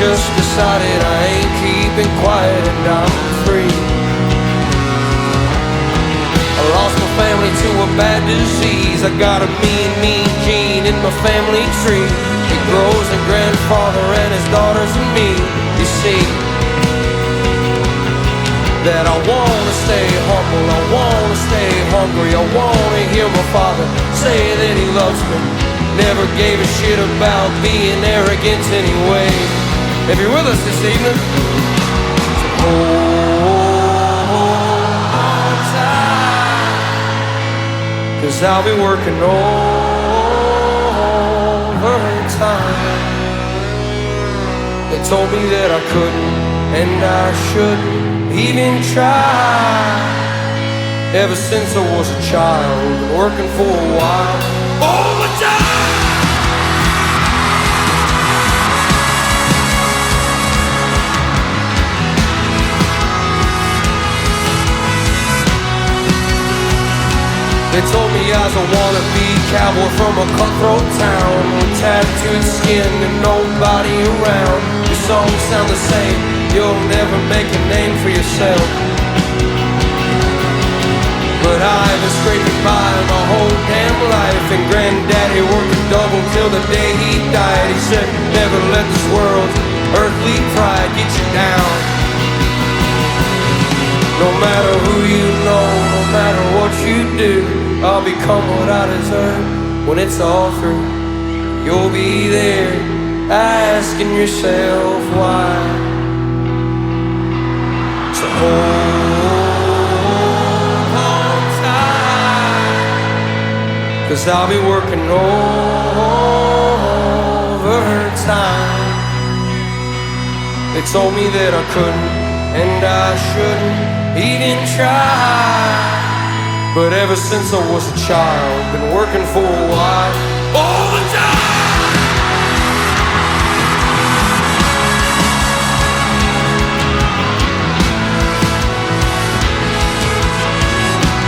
just decided I ain't keeping quiet and I'm free. I lost my family to a bad disease. I got a mean gene in my family tree. It grows in grandfather and his daughters and me. You see that I wanna stay humble, I wanna stay hungry, I wanna hear my father say that he loves me. Never gave a shit about being arrogant anyway. If you're with us this evening, hold on tight, 'cause I'll be working overtime. They told me that I couldn't and I shouldn't even try. Ever since I was a child, been working for a while, all the time. They told me I was a wannabe cowboy from a cutthroat town, with tattooed skin and nobody around. Your songs sound the same, you'll never make a name for yourself. But I've been scraping by my whole damn life, and Granddaddy worked double till the day he died. He said, never let this world's earthly pride get you down. No matter who you know, no matter what you do, I'll become what I deserve when it's all through. You'll be there asking yourself why. So hold on tight, 'cause I'll be working overtime. They told me that I couldn't and I shouldn't even try. But ever since I was a child, been working for a while, all the time.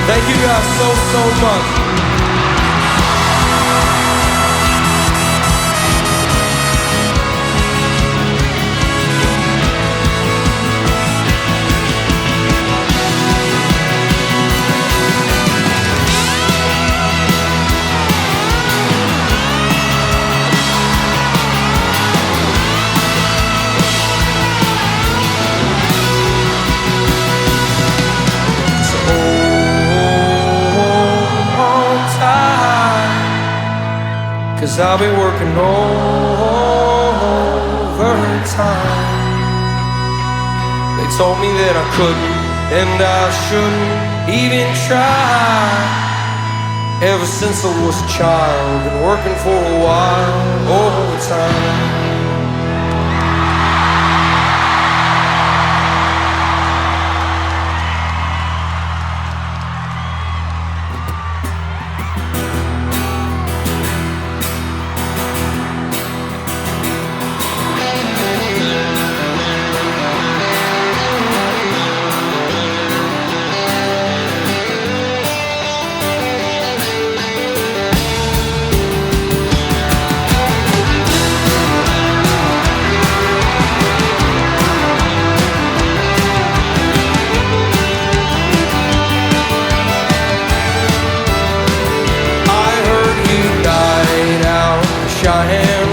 Thank you guys so much. Cause I'll be working overtime. They told me that I couldn't and I shouldn't even try. Ever since I was a child, been working for a while, overtime.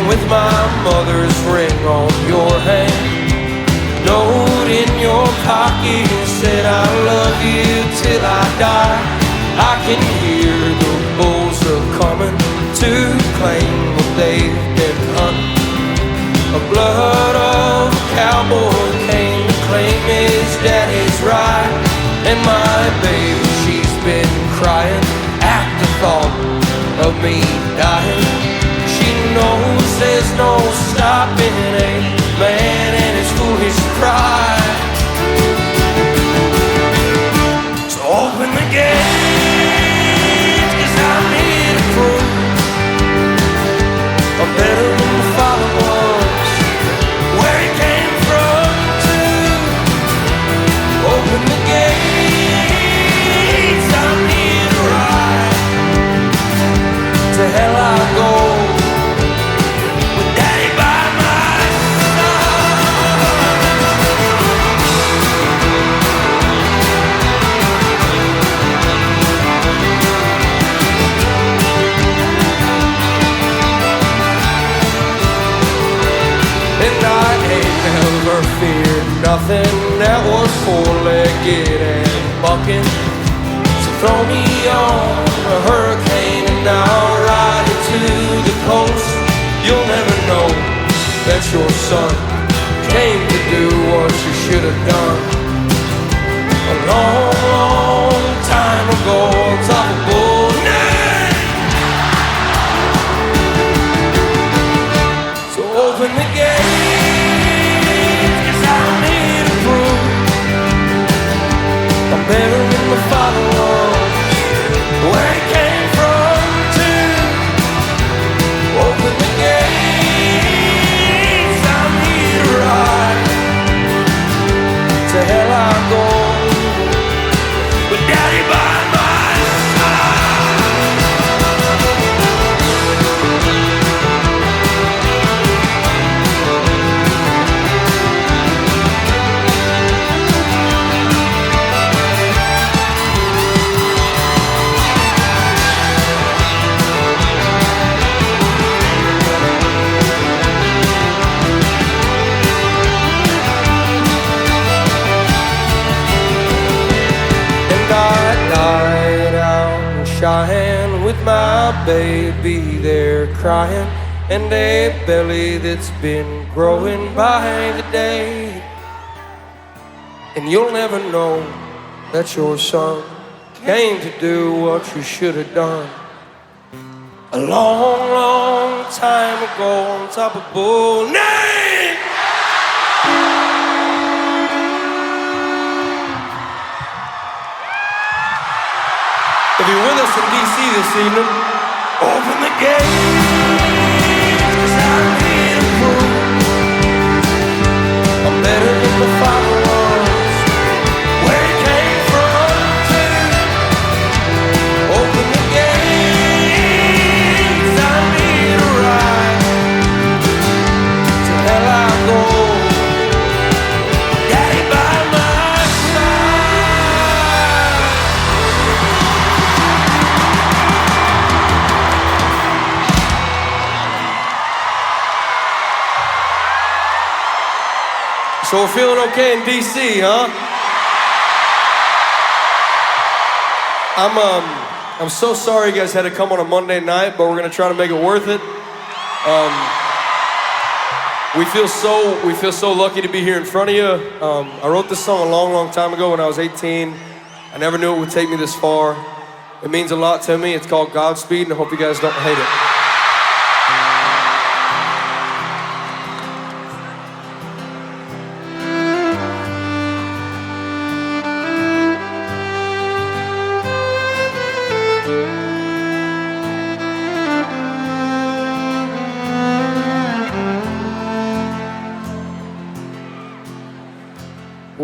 With my mother's ring on your hand, note in your pocket said I love you till I die. I can hear the bulls are coming to claim what they've been hunting. A blood of a cowboy came to claim his daddy's right, and my baby, she's been crying at the thought of me dying. She knows there's no stopping a man and his foolish pride. So open the gate, 'cause I'm here to prove I'm better than my father was, where he came from too. Open the gates, I'm here to ride. To hell I go, with Daddy by my side. nothing that was four-legged and bucking. So throw me on a hurricane and I'll ride it to the coast. You'll never know that your son came to do what you should have done a long, long time ago on top of Bull Neck. So open the gate, 'cause I'm here to prove I'm better than my father was, where he came from too. Open the gates, I'm here to ride. To hell I go with Daddy by my side. Cheyenne with my baby there crying, and a belly that's been growing by the day. And you'll never know that your son came to do what you should have done a long, long time ago on top of Bull Neck. If you're with us in D.C. this evening, open the gate, 'cause I'm here to prove I'm better than the father was, where he came from too. Open the gates, I'm here to ride. To hell I go, Daddy by my side. So we're feeling okay in D.C., huh? I'm so sorry you guys had to come on a Monday night, but we're gonna try to make it worth it. We feel so lucky to be here in front of you. I wrote this song a long, long time ago when I was 18. I never knew it would take me this far. It means a lot to me. It's called Godspeed, and I hope you guys don't hate it.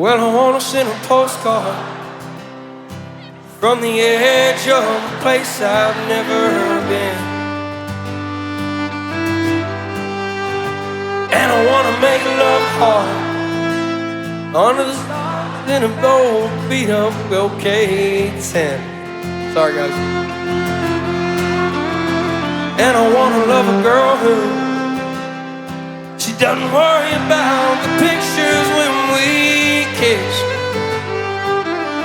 Well, I wanna send a postcard from the edge of a place I've never been. And I wanna make love hard under the stars in a old beat up OK-10. Sorry guys. And I wanna love a girl who she doesn't worry about the pictures when we kiss.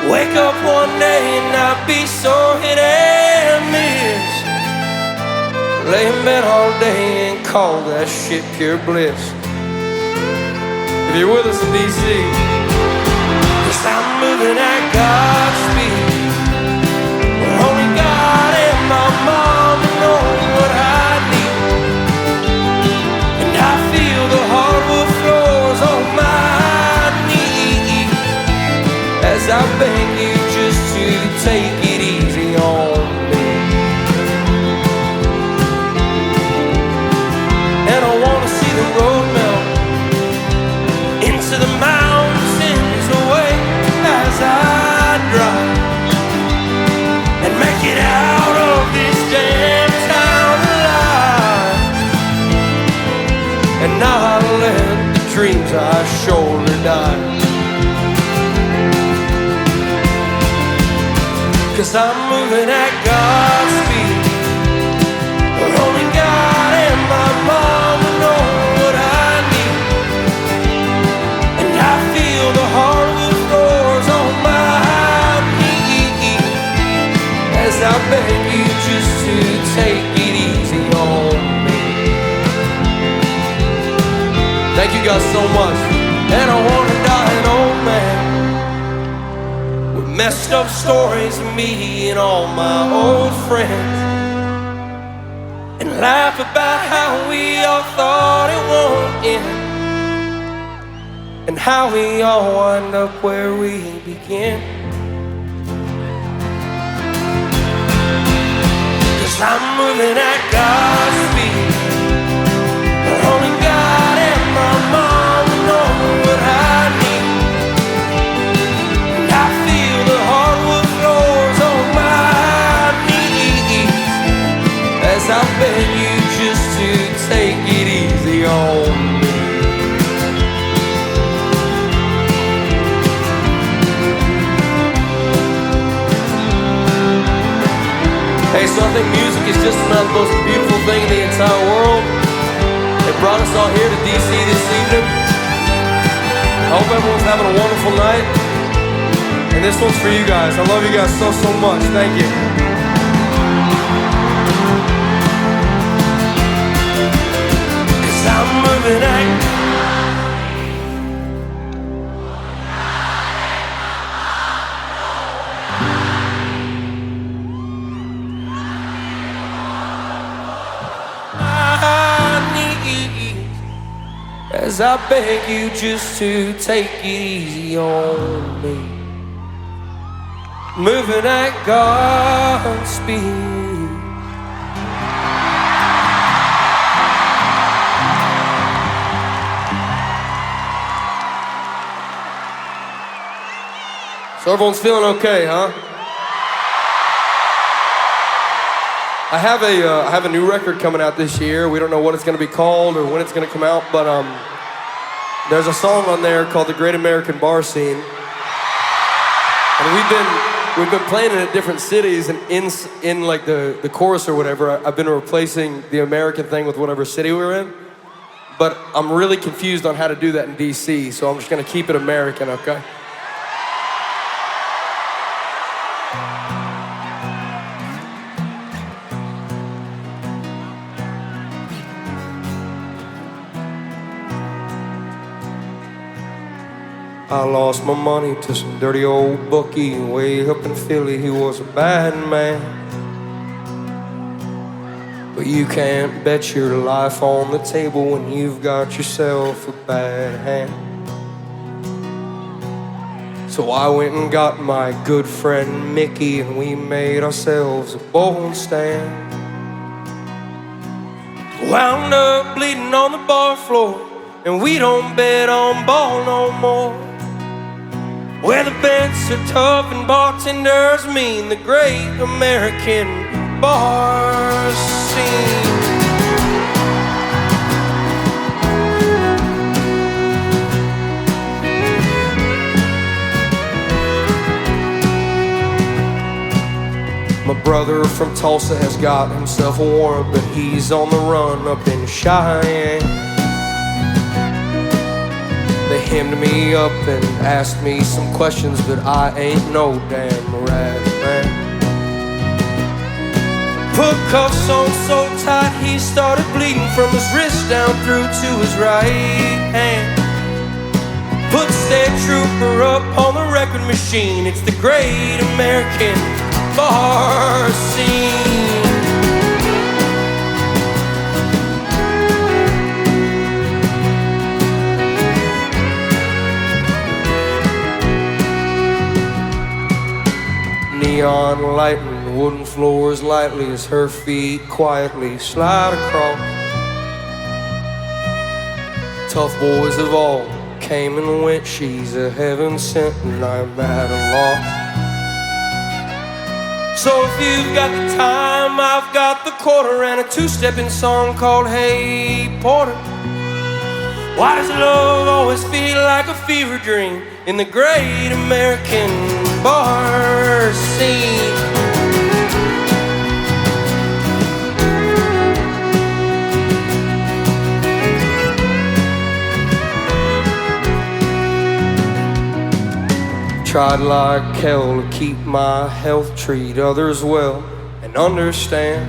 Wake up one day and not be so hit and miss. Lay in bed all day and call that shit pure bliss. If you're with us in D.C., 'cause I'm moving at God's speed. Well, only God and my mom know what I need. And I feel the hardwood floors on my knees as I beg you just to take it easy on me. And I wanna see the road melt into the mountains away as I drive, and make it out of this damn town alive, and not let the dreams I shoulder die. 'Cause I'm moving at God's speed. But only God and my mama know what I need. And I feel Thank you guys so much. And I wanna die an old man with messed up stories of me and all my old friends, and laugh about how we all thought it won't end, and how we all wind up where we begin. 'Cause I'm moving at God's speed. Only God and my mom know what I need. And I feel the hardwood floors on my knees as I beg you just to take it easy on me. Hey, so I think music is just about the most beautiful thing in the entire world. It brought us all here to DC this evening. I hope everyone's having a wonderful night. And this one's for you guys. I love you guys so, so much. Thank you. 'Cause I'm moving at as I beg you just to take it easy on me. Moving at God's speed. So everyone's feeling okay, huh? I have a new record coming out this year. We don't know what it's going to be called or when it's going to come out, but there's a song on there called "The Great American Bar Scene," and we've been playing it at different cities. And in like the chorus or whatever, I've been replacing the American thing with whatever city we're in. But I'm really confused on how to do that in DC, so I'm just going to keep it American, okay? I lost my money to some dirty old bookie way up in Philly. He was a bad man, but you can't bet your life on the table when you've got yourself a bad hand. So I went and got my good friend Mickey, and we made ourselves a bowling stand. Wound up bleeding on the bar floor, and we don't bet on ball no more. Where the bets are tough and bartenders mean, the great American bar scene. My brother from Tulsa has got himself a warrant, but he's on the run up in Cheyenne. They hemmed me up and asked me some questions, but I ain't no damn rat man. Put cuffs on so tight he started bleeding from his wrist down through to his right hand. Put State Trooper up on the record machine. It's the great American bar scene. Neon lighting wooden floors lightly as her feet quietly slide across. Tough boys of all came and went. She's a heaven sent and I'm at a loss. So if you've got the time, I've got the quarter and a two-stepping song called Hey Porter. Why does love always feel like a fever dream in the great American bar scene? Tried like hell to keep my health, treat others well, and understand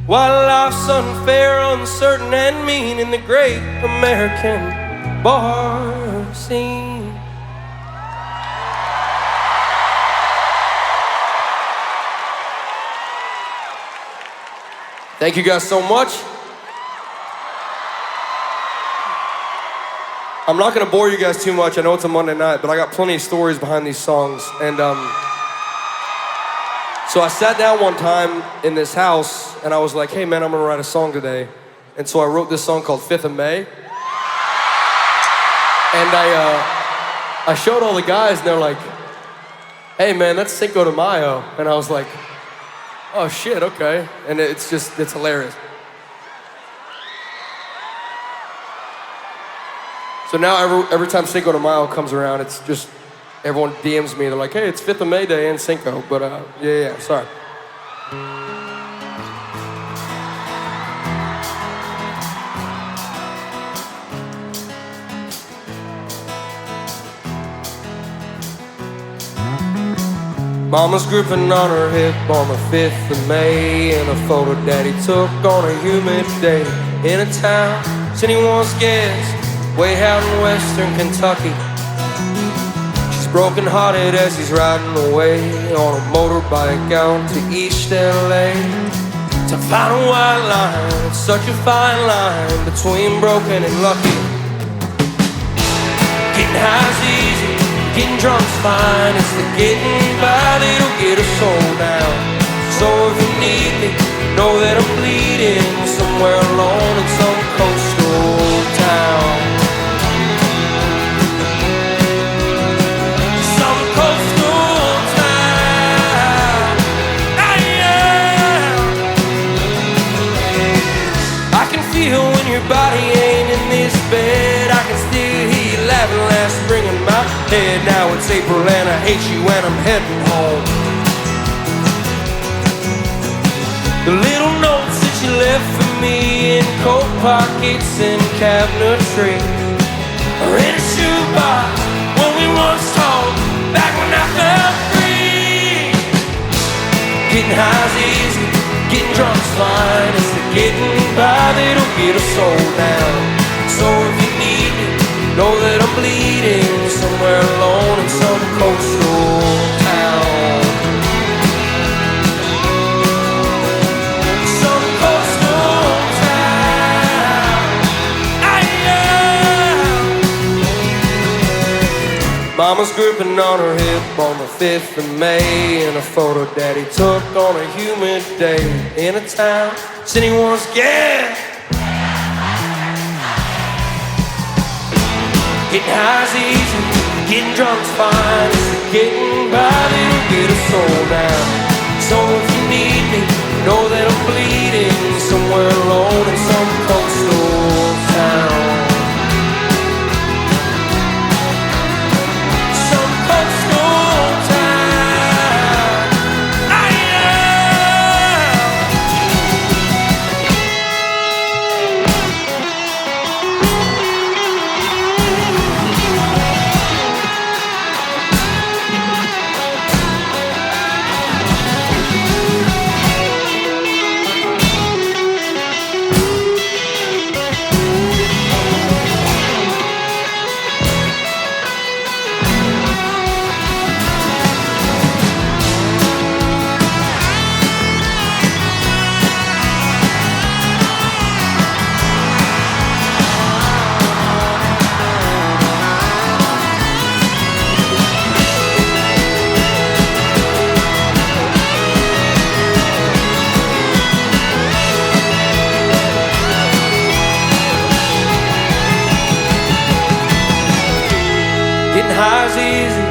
While life's unfair, uncertain, and mean in the great American bar scene. Thank you guys so much. I'm not gonna bore you guys too much. I know it's a Monday night, but I got plenty of stories behind these songs. And so I sat down one time in this house and I was like, hey man, I'm gonna write a song today. And so I wrote this song called 5th of May. And I showed all the guys and they're like, hey man, that's Cinco de Mayo. And I was like, oh shit, okay. And it's hilarious. So now every time Cinco de Mayo comes around, it's just, everyone DMs me, they're like, hey, it's 5th of May Day and Cinco, but yeah, sorry. Mama's gripping on her hip on the 5th of May, and a photo daddy took on a humid day in a town anyone's guess, way out in western Kentucky. She's broken-hearted as he's riding away on a motorbike out to East LA. To find a white line, it's such a fine line between broken and lucky. Getting high's easy, getting drunk's fine. It's the getting by that'll get us all down. So if you need me, know that I'm bleeding somewhere alone in some coastal town. Some coastal town. I can feel when your body ain't in this bed. I can still hear you laughing last spring in my head. Now it's April and I hate you and I'm heading home. The little notes that you left for me in coat pockets and cabinetry, or in a shoebox when we once talked, back when I felt free. Getting high's easy, getting drunk's fine. It's the getting by that'll get us all down. So if you need me, know that I'm bleeding somewhere alone in some coastal town. Mama's gripping on her hip on the 5th of May, and a photo daddy took on a humid day in a town anyone's guess. Getting high's easy, getting drunk's fine. It's the getting by that'll get us all down. So if you need me, know that I'm bleeding somewhere alone in some coastal town. Getting high's easy,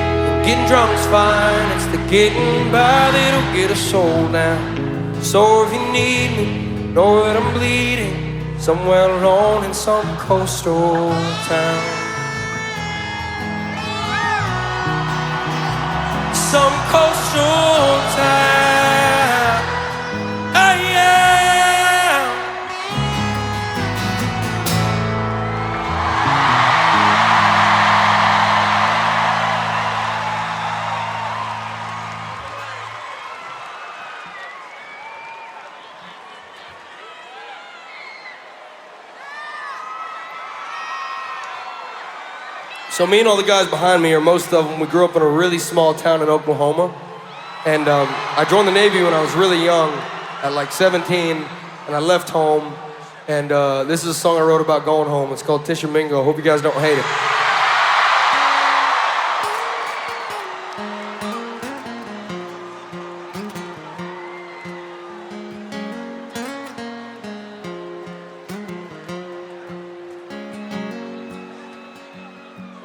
getting drunk's fine. It's the getting by that'll get us all down. So if you need me, know that I'm bleeding somewhere alone in some coastal town. Some coastal town. Oh yeah. So me and all the guys behind me, or most of them, we grew up in a really small town in Oklahoma. And I joined the Navy when I was really young, at like 17, and I left home. And this is a song I wrote about going home. It's called Tishomingo. Hope you guys don't hate it.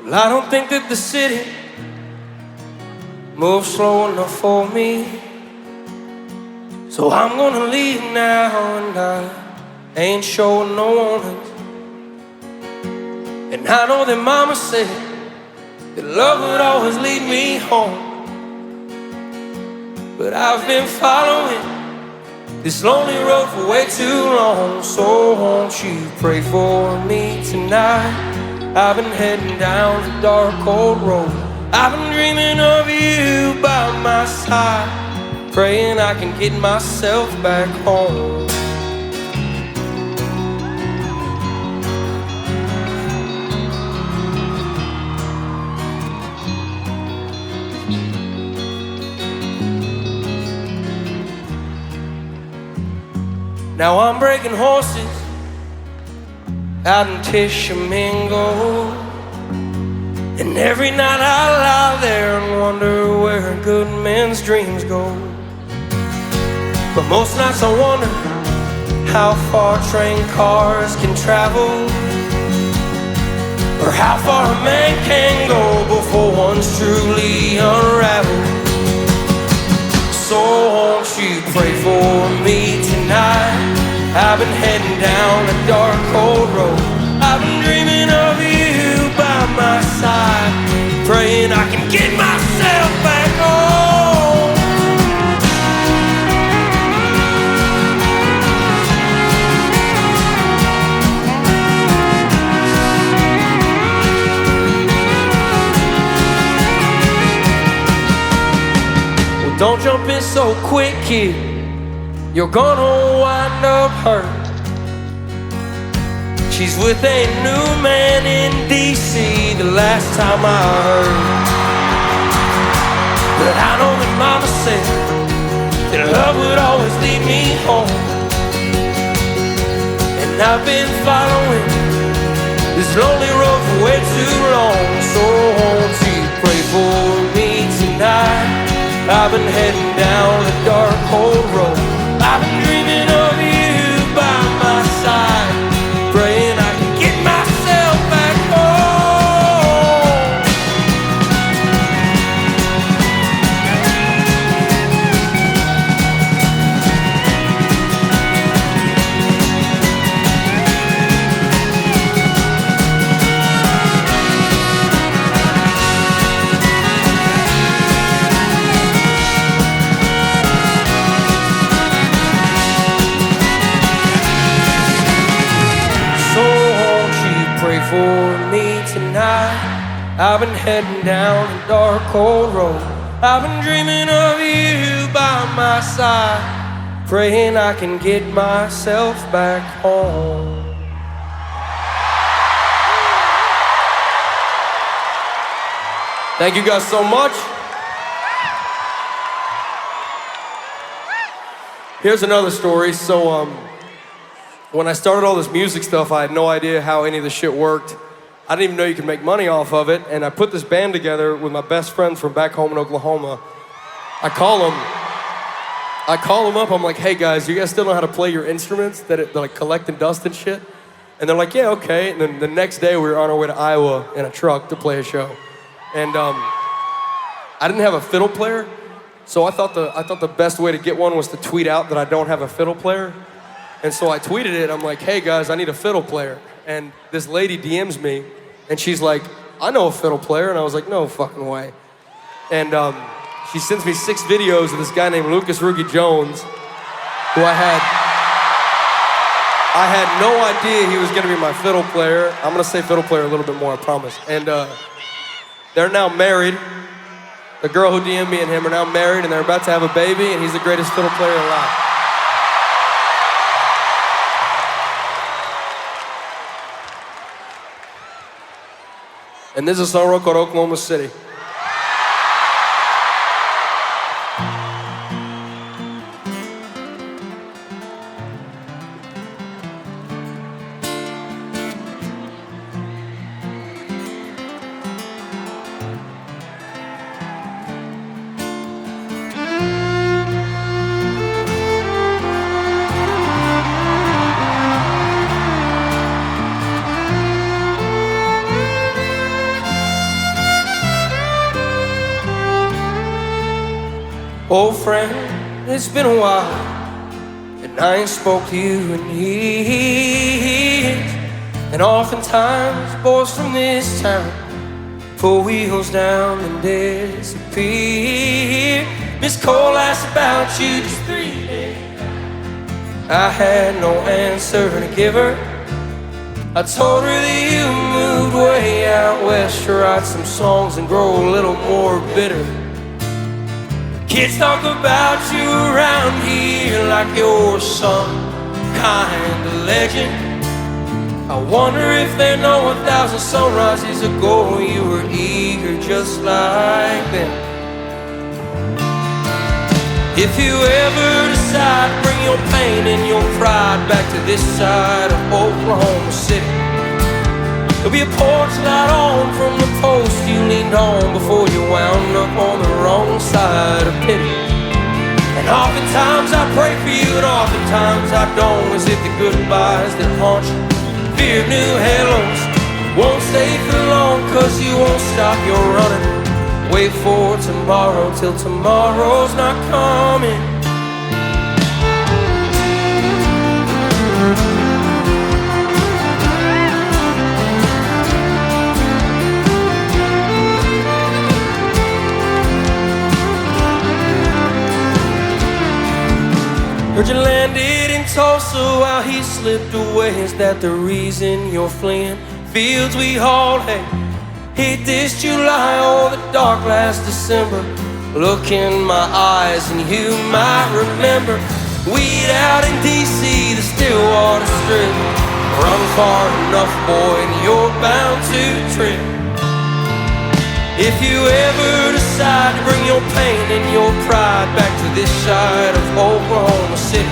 Well, I don't think that the city moves slow enough for me, so I'm gonna leave now, and I ain't showing no warning. And I know that mama said that love would always lead me home, but I've been following this lonely road for way too long. So won't you pray for me tonight? I've been heading down the dark cold road. I've been dreaming of you by my side, praying I can get myself back home. Now I'm breaking horses out in Tishomingo, and every night I lie there and wonder where good men's dreams go. But most nights I wonder how far train cars can travel, or how far a man can go before one's truly unraveled. So won't you pray for me tonight? I've been heading down a dark cold road. I've been dreaming of you by my side, praying I can get myself back home. Well, don't jump in so quick, kid. You're gonna wind up hurt. She's with a new man in D.C. the last time I heard. But I know that mama said that love would always lead me home. And I've been following this lonely road for way too long. So won't you pray for me tonight? I've been heading down the dark cold road. I've been dreaming of you by my side, praying I can get myself back home. For me tonight, I've been heading down a dark cold road. I've been dreaming of you by my side, praying I can get myself back home. Thank you guys so much. Here's another story. So when I started all this music stuff, I had no idea how any of this shit worked. I didn't even know you could make money off of it, and I put this band together with my best friends from back home in Oklahoma. I call them up, I'm like, hey guys, you guys still know how to play your instruments, that like collecting dust and shit? And they're like, yeah, okay. And then the next day we were on our way to Iowa in a truck to play a show. And I didn't have a fiddle player, so I thought the best way to get one was to tweet out that I don't have a fiddle player. And so I tweeted it, I'm like, hey guys, I need a fiddle player. And this lady DMs me, and she's like, I know a fiddle player. And I was like, no fucking way. And she sends me 6 videos of this guy named Lucas Roogie Jones, who I had no idea he was gonna be my fiddle player. I'm gonna say fiddle player a little bit more, I promise. And they're now married. The girl who DM'd me and him are now married, and they're about to have a baby, and he's the greatest fiddle player alive. And this is a song I wrote called Oklahoma City. Old friend, it's been a while, and I ain't spoke to you in years. And oftentimes, boys from this town pull wheels down and disappear. Miss Cole asked about you just 3 days. I had no answer to give her. I told her that you moved way out west to write some songs and grow a little more bitter. Kids talk about you around here like you're some kind of legend. I wonder if they know 1,000 sunrises ago you were eager just like them. If you ever decide to bring your pain and your pride back to this side of Oklahoma City, there'll be a porch light on from the post you leaned on before you wound up on the wrong side of pity. And oftentimes I pray for you and oftentimes I don't. Is it the goodbyes that haunt you? Fear of new hellos. Won't stay for long cause you won't stop your running. Wait for tomorrow till tomorrow's not coming. Heard you landed in Tulsa while he slipped away. Is that the reason you're fleeing? Fields we hauled hay, hit this July or the dark last December. Look in my eyes and you might remember. Weed out in D.C., the Stillwater Strip. Run far enough, boy, and you're bound to trip. If you ever decide to bring your pain and your pride back to this side of Oklahoma City,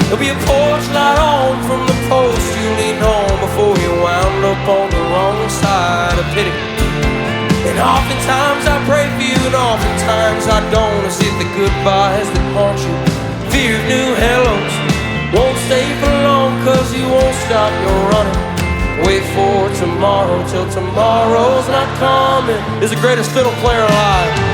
there'll be a porch light on from the post you leaned on before you wound up on the wrong side of pity. And oftentimes I pray for you and oftentimes I don't. Is it the goodbyes that haunt you? Fear of new hellos. Won't stay for long cause you won't stop your running. Wait for tomorrow till tomorrow's not coming. Is the greatest fiddle player alive.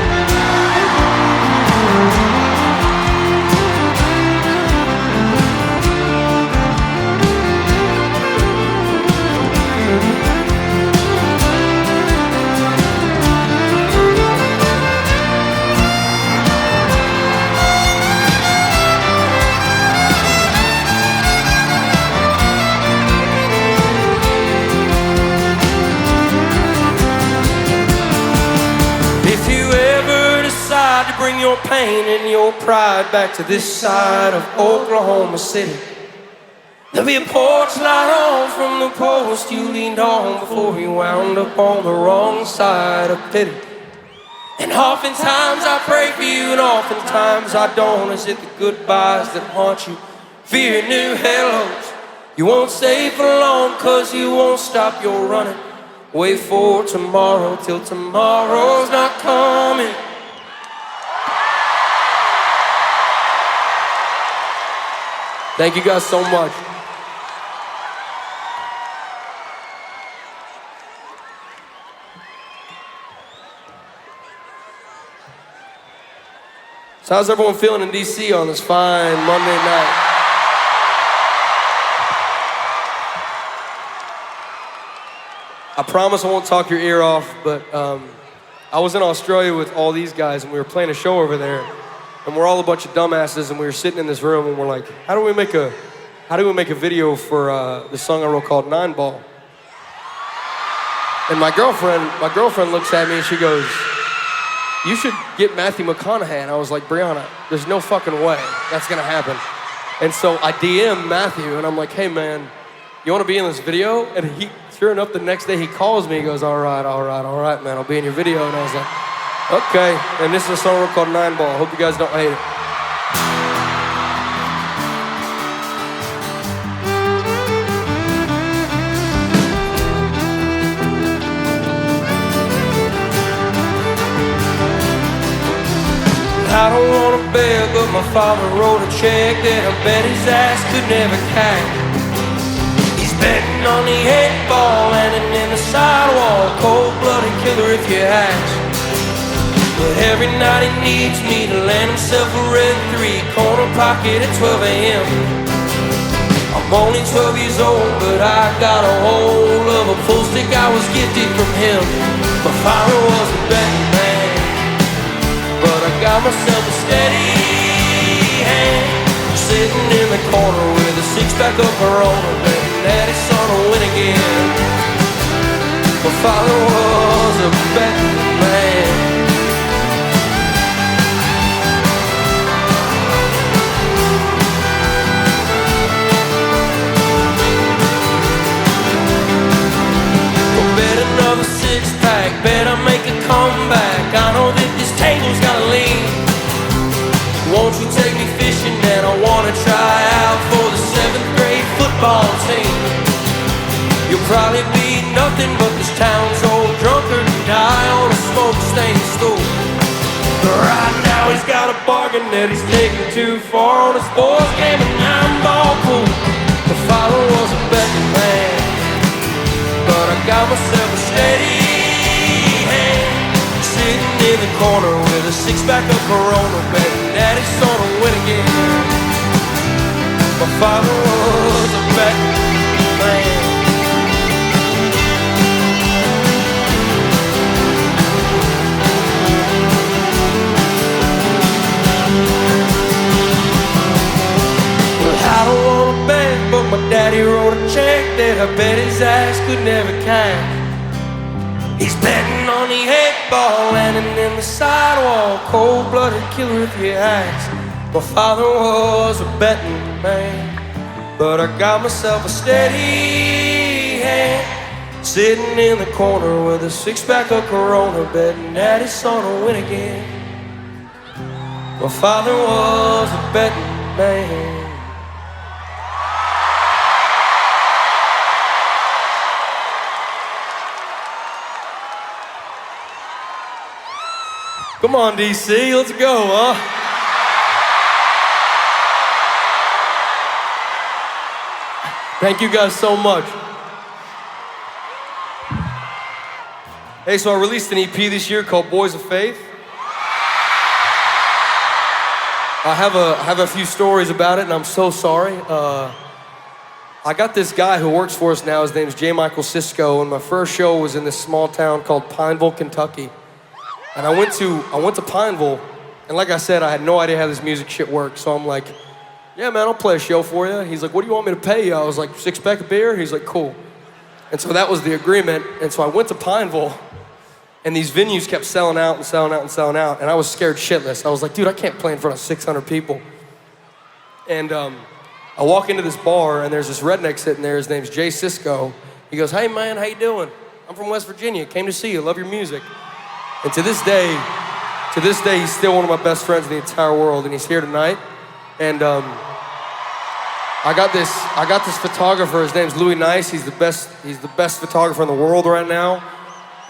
To bring your pain and your pride back to this side of Oklahoma City, there'll be a porch light on from the post you leaned on before you wound up on the wrong side of pity. And oftentimes I pray for you and oftentimes I don't. Is it the goodbyes that haunt you? Fear new hellos. You won't stay for long cause you won't stop your running. Wait for tomorrow till tomorrow's not coming. Thank you guys so much. So how's everyone feeling in DC on this fine Monday night? I promise I won't talk your ear off, but I was in Australia with all these guys and we were playing a show over there. And we're all a bunch of dumbasses, and we were sitting in this room, and we're like, how do we make a video for the song I wrote called 9 Ball? And my girlfriend looks at me and she goes, you should get Matthew McConaughey. And I was like, Brianna, there's no fucking way that's gonna happen. And so I DM Matthew, and I'm like, hey man, you wanna be in this video? And he sure enough, the next day he calls me. He goes, all right, man, I'll be in your video. And I was like, okay. And this is a song called 9 Ball. Hope you guys don't hate it. I don't wanna beg, but my father wrote a check that I bet his ass could never cash. He's betting on the 8 ball, landing in the sidewall, cold-blooded killer if you ask. But every night he needs me to land himself a red 3-corner pocket at 12 a.m. I'm only 12 years old, but I got a hold of a pool stick I was gifted from him. My father was a betting man, but I got myself a steady hand, sitting in the corner with a 6-pack of Corona, betting that his son will win again. My father was a betting man. Go bet another 6-pack, bet I make a comeback. I know that this table's gotta lean. Won't you take me fishing, and I wanna try out for the 7th grade football team. You'll probably be nothing but this town's old drunkard and die on a smoke-stained stool. But right now he's got a bargain that he's taking too far on his boys game of 9-ball pool. My father was a betting man, but I got myself a steady hand, sitting in the corner with a 6-pack of Corona, betting that his son will win again. My father was a betting man. Well, I don't wanna bet, but my daddy wrote a check that I bet his ass could never cash. He's betting on the 8 ball, landing in the sidewall, cold-blooded killer if you ask. My father was a betting man, but I got myself a steady hand, sitting in the corner with a 6-pack of Corona, betting that his son will win again. My father was a betting man. Come on, DC, let's go, huh? Thank you guys so much. Hey, so I released an EP this year called Boys of Faith. I have a few stories about it, and I'm so sorry. I got this guy who works for us now. His name's J. Michael Sisko, and my first show was in this small town called Pineville, Kentucky. And I went to Pineville, and like I said, I had no idea how this music shit worked. So I'm like, yeah, man, I'll play a show for you. He's like, what do you want me to pay you? I was like, 6-pack of beer? He's like, cool. And so that was the agreement. And so I went to Pineville, and these venues kept selling out and selling out and selling out. And I was scared shitless. I was like, dude, I can't play in front of 600 people. And I walk into this bar, and there's this redneck sitting there. His name's Jay Sisko. He goes, hey, man, how you doing? I'm from West Virginia. Came to see you. Love your music. And to this day, he's still one of my best friends in the entire world, and he's here tonight. And I got this photographer. His name's Louis Nice. He's the best photographer in the world right now.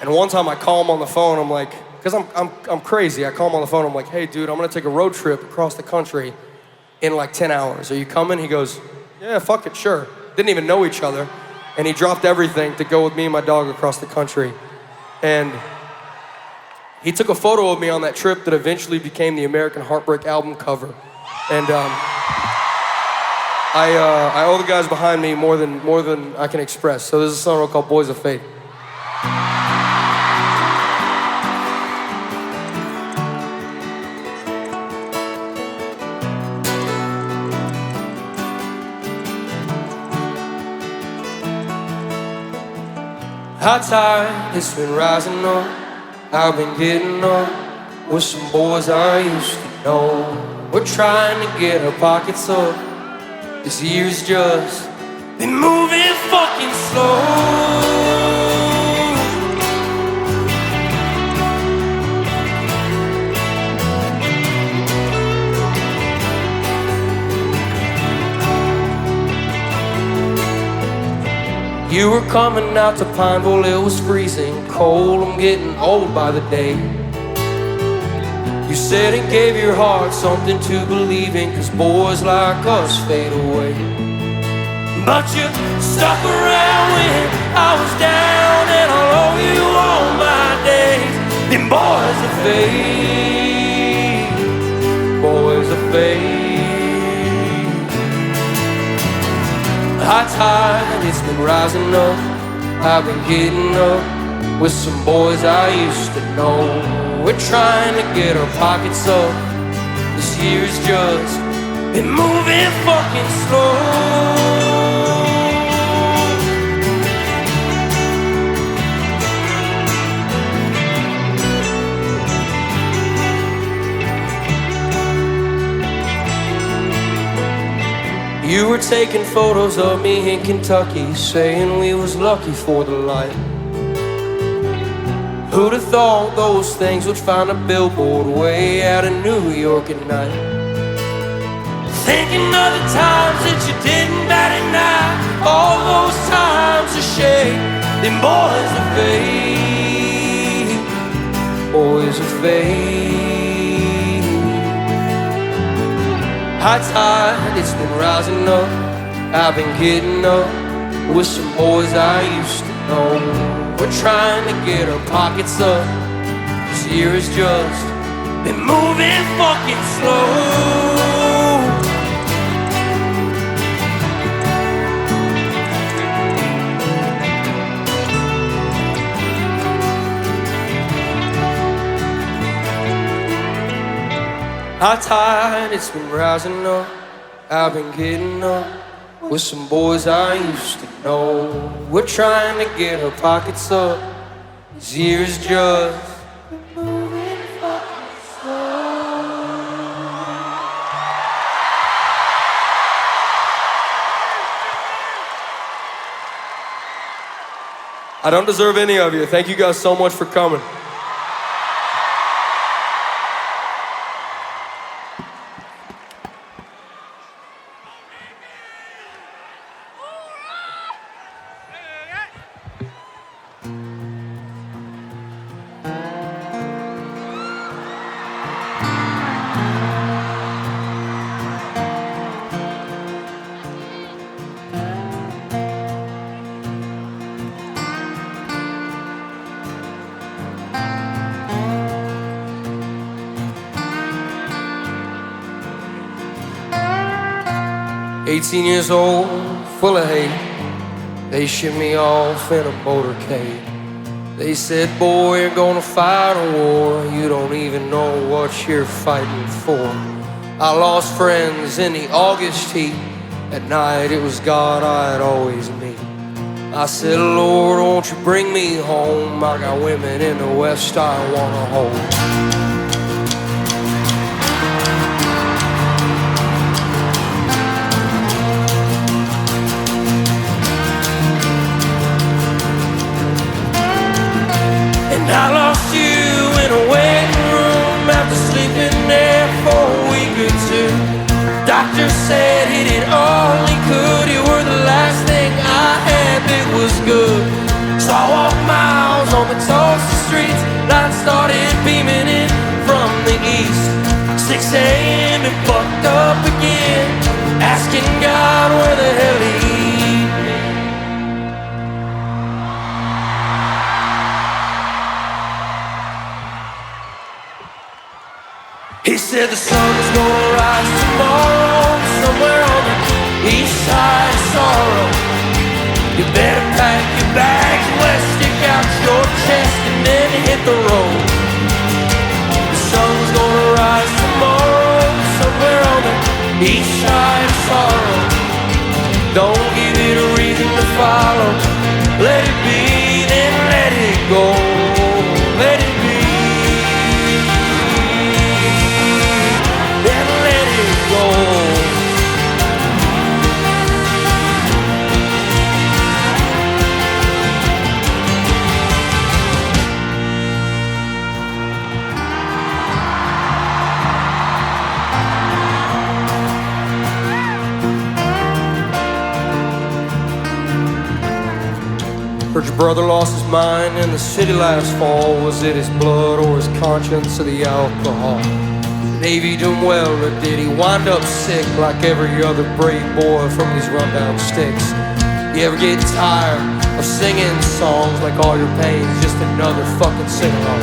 And one time I call him on the phone. I'm like, because I'm crazy. I call him on the phone. I'm like, hey, dude, I'm gonna take a road trip across the country in like 10 hours. Are you coming? He goes, yeah, fuck it, sure. Didn't even know each other, and he dropped everything to go with me and my dog across the country. And he took a photo of me on that trip that eventually became the American Heartbreak album cover. And I owe the guys behind me more than I can express. So this is a song called Boys of Faith. High tide, it's been rising up. I've been getting on with some boys I used to know. We're trying to get our pockets up. This year's just been moving fucking slow. You were coming out to Pineville, it was freezing cold. I'm getting old by the day. You said and gave your heart something to believe in, 'cause boys like us fade away. But you stuck around when I was down, and I'll owe you all my days. Them boys are fade, boys are fade. High tide, it's been rising up. I've been getting up with some boys I used to know. We're trying to get our pockets up. This year's just been moving fucking slow. You were taking photos of me in Kentucky, saying we was lucky for the light. Who'd have thought those things would find a billboard way out of New York at night? Thinking of the times that you didn't bat an eye, all those times of shame. Them boys are fade, boys are fade. High tide, it's been rising up. I've been getting up with some boys I used to know. We're trying to get our pockets up. This year has just been moving fucking slow. High tide, it's been rising up. I've been getting up with some boys I used to know. We're trying to get our pockets up. This year's just moving fucking slow. I don't deserve any of you. Thank you guys so much for coming. "18 years old, full of hate. They shipped me off in a motorcade. They said, boy, you're gonna fight a war. You don't even know what you're fighting for." I lost friends in the August heat. At night it was God I'd always meet. I said, Lord, won't you bring me home? I got women in the West I wanna hold. I lost you in a waiting room after sleeping there for a week or two. Doctor said he did all he could. You were the last thing I had that was good. So I walked miles on the Tulsa streets. Light started beaming in from the east. 6 a.m. and fucked up again, asking God where the hell he'd been. He said the sun's gonna rise tomorrow, somewhere on the east side of sorrow. You better pack your bags west, stick out your chest, and then hit the road. The sun's gonna rise tomorrow, somewhere on the east side of sorrow. Don't give it a reason to follow. Let it be, then let it go. Let it be. Heard your brother lost his mind in the city last fall. Was it his blood or his conscience or the alcohol? Navy done well, or did he wind up sick like every other brave boy from these rundown sticks? You ever get tired of singing songs like all your pain's just another fucking sing-along?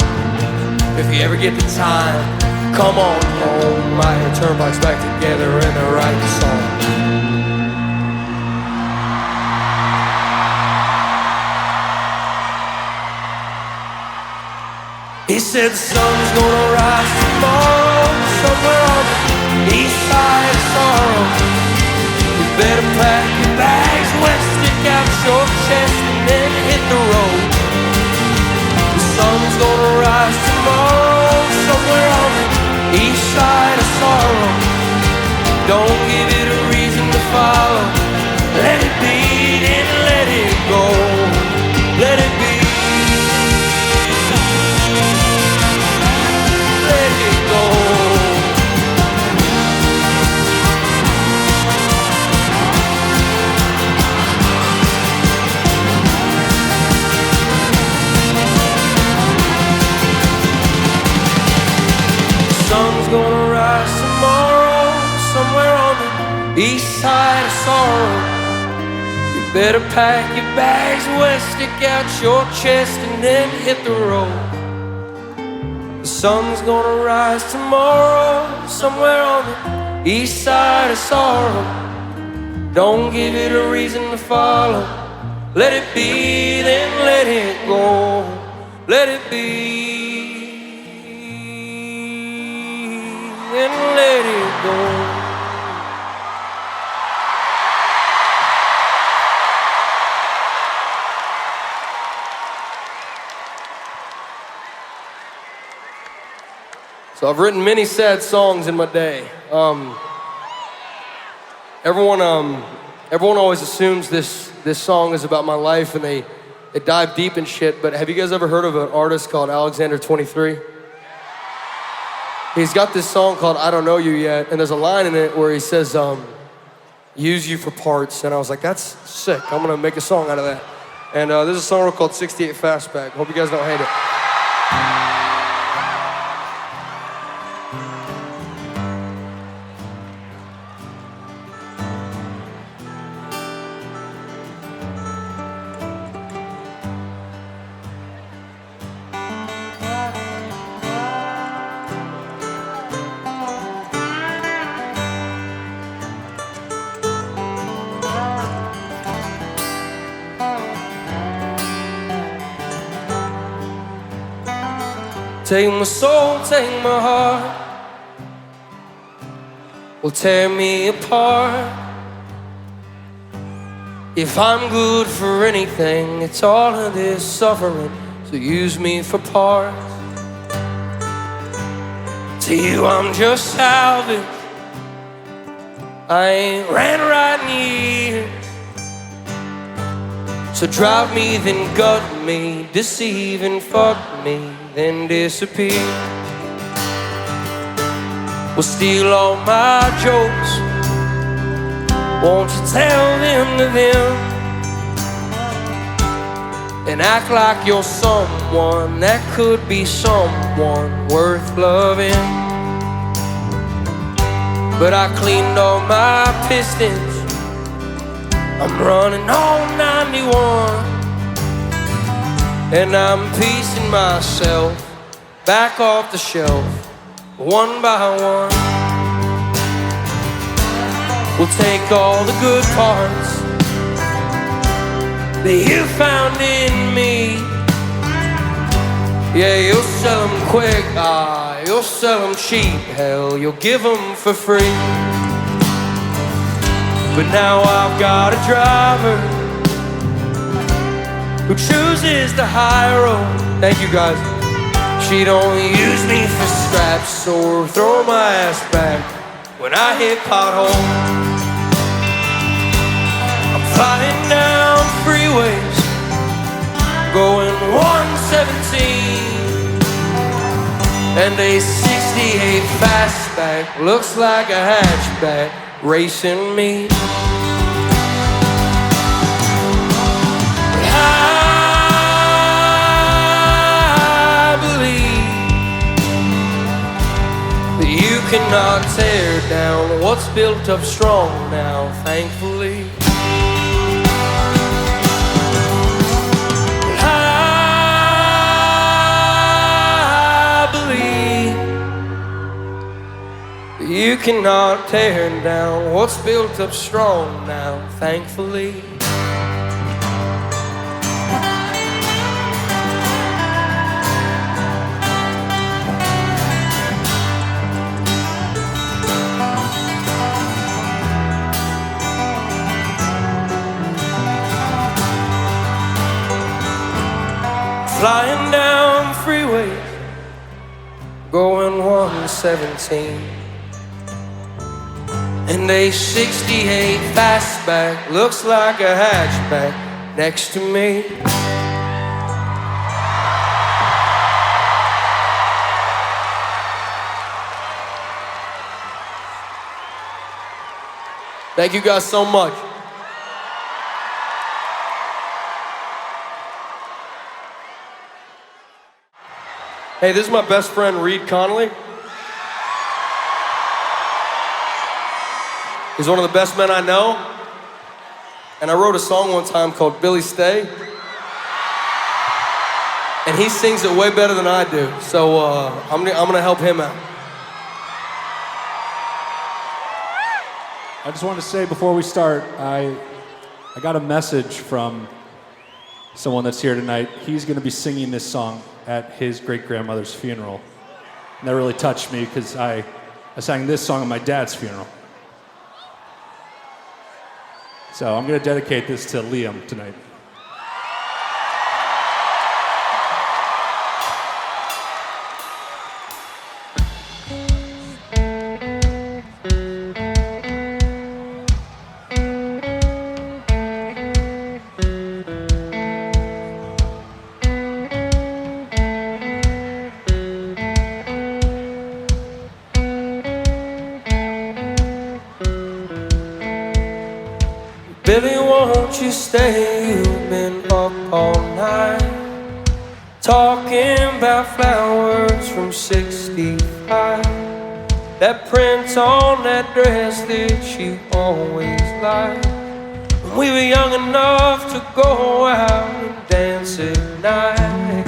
If you ever get the time, come on home. My turnpike's back together and they're writing songs. He said the sun's gonna rise tomorrow somewhere on the east side of sorrow. You better pack your bags, wet, stick out your chest, and then hit the road. The sun's gonna rise tomorrow somewhere on the east side of sorrow. Don't give it a reason to follow. Let it be, then let it go. Let it be. Sun's gonna rise tomorrow somewhere on the east side of sorrow. You better pack your bags, wet, stick out your chest, and then hit the road. The sun's gonna rise tomorrow somewhere on the east side of sorrow. Don't give it a reason to follow. Let it be, then let it go. Let it be. And let it go. So I've written many sad songs in my day. Everyone always assumes this song is about my life, and they dive deep in shit. But have you guys ever heard of an artist called Alexander 23? He's got this song called I Don't Know You Yet, and there's a line in it where he says, use you for parts, and I was like, that's sick, I'm gonna make a song out of that. And there's a song called 68 Fastback. Hope you guys don't hate it. Take my soul, take my heart, will tear me apart. If I'm good for anything, it's all of this suffering, so use me for parts. To you I'm just salvage, I ain't ran right in years. So drive me, then gut me, deceive and fuck me, then disappear. Will steal all my jokes, won't you tell them to them, and act like you're someone that could be someone worth loving. But I cleaned all my pistons, I'm running on 91, and I'm piecing myself back off the shelf, one by one. We'll take all the good parts that you found in me. Yeah, you'll sell them quick, you'll sell them cheap, hell, you'll give them for free. But now I've got a driver who chooses the high road. Thank you guys. She don't use me for scraps or throw my ass back when I hit potholes. I'm flying down freeways, going 117, and a 68 fastback looks like a hatchback racing me. cannot tear down what's built up strong now, thankfully. I believe you cannot tear down what's built up strong now, thankfully. Flying down the freeway, going 117, and a 68 fastback looks like a hatchback next to me. Thank you guys so much. Hey, this is my best friend, Reed Connolly. He's one of the best men I know. And I wrote a song one time called Billy Stay. And he sings it way better than I do. So I'm gonna help him out. I just want to say before we start, I got a message from someone that's here tonight. He's gonna be singing this song at his great-grandmother's funeral. And that really touched me because I sang this song at my dad's funeral. So I'm gonna dedicate this to Liam tonight. Billy, won't you stay? You've been up all night talking about flowers from 65. That print on that dress that you always liked. When we were young enough to go out and dance at night.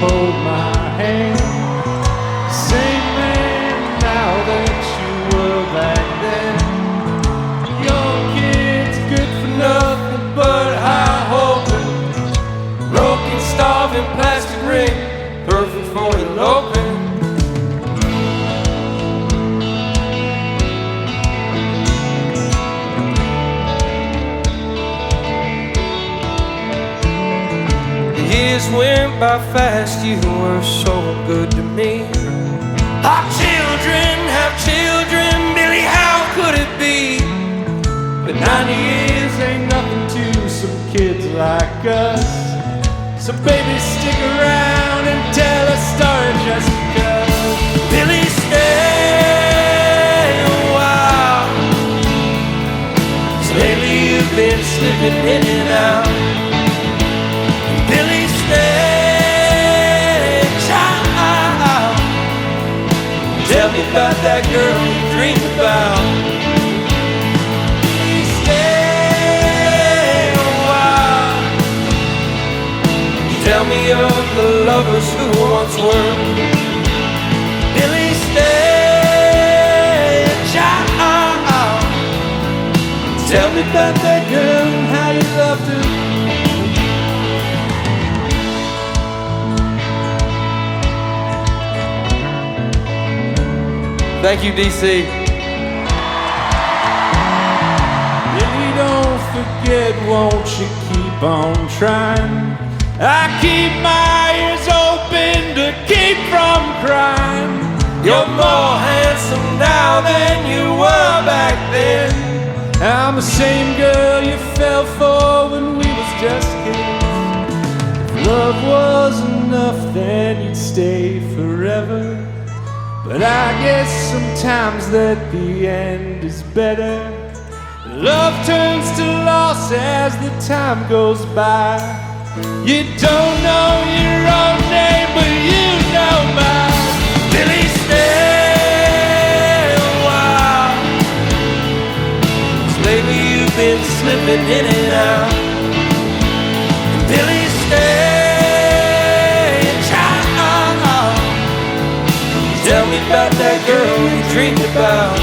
Hold my hand, same man now that you were back then. Young kid's good for nothing but high hoping. Broken, starving plastic ring, perfect for eloping. Years went by fast, you were so good to me. Our children have children, Billy, how could it be? But 90 years ain't nothing to some kids like us. So baby, stick around and tell a story just because. Billy, stay a while. 'Cause lately you've been slipping in and out. Billy, stay, child. Tell me about that girl you dream about. Billy, stay a while. Tell me of the lovers who once were. Billy, stay, child. Tell me about that girl and how you loved her. Thank you, DC. Billy, don't forget, won't you keep on trying? I keep my ears open to keep from crying. You're more handsome now than you were back then. I'm the same girl you fell for when we was just kids. If love was enough, then you'd stay forever. But I guess sometimes that the end is better. Love turns to loss as the time goes by. You don't know your own name, but you know mine. Billy, stay a while, 'cause lately you've been slipping in and out. Billy, stay a child. Tell me about that girl you dreamed about.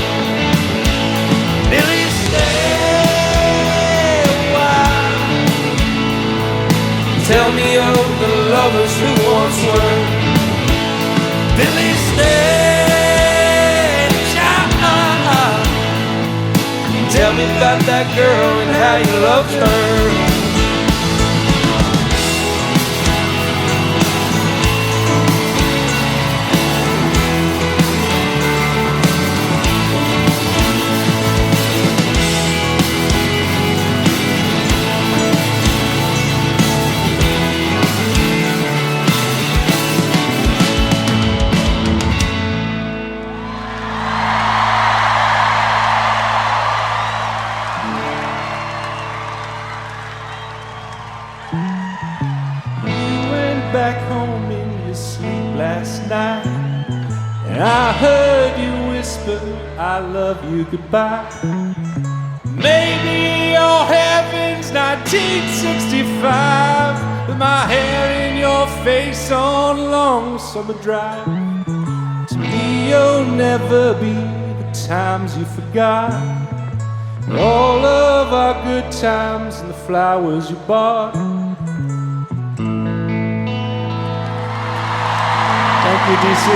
Billy, stay a while. Tell me of the lovers who once were. Billy, stay a child. Tell me about that girl and how you loved her. Back home in your sleep last night, and I heard you whisper, I love you goodbye. Maybe your heaven's 1965, with my hair in your face on a long summer drive. To me you'll never be the times you forgot, all of our good times and the flowers you bought. Thank you, DC.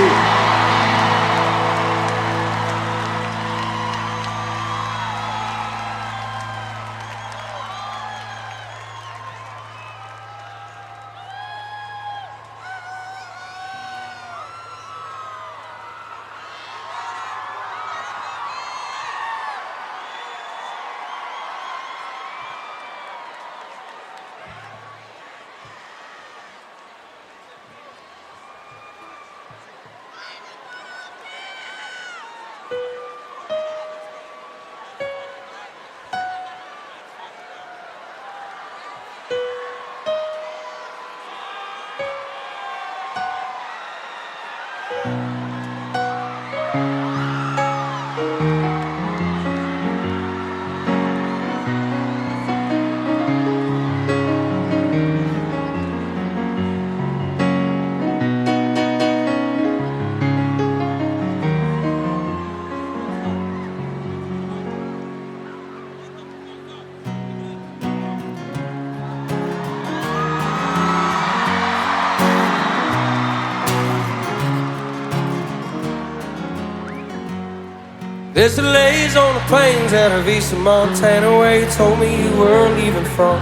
There's delays on the plains out of eastern Montana, where you told me you were leaving from.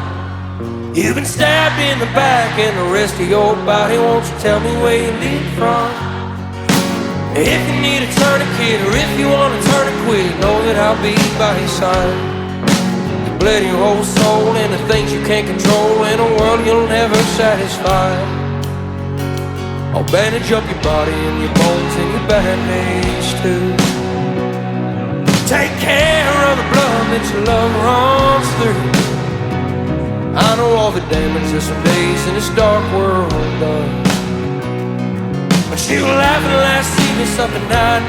You've been stabbed in the back and the rest of your body. Won't you tell me where you leave from? If you need a tourniquet or if you want to turn and quit, know that I'll be by your side. You bled your whole soul into things you can't control in a world you'll never satisfy. I'll bandage up your body and your bones and your bandage too. Take care of the blood that your love runs through. I know all the damage that some days in this dark world does. But you were laughing last evening, something I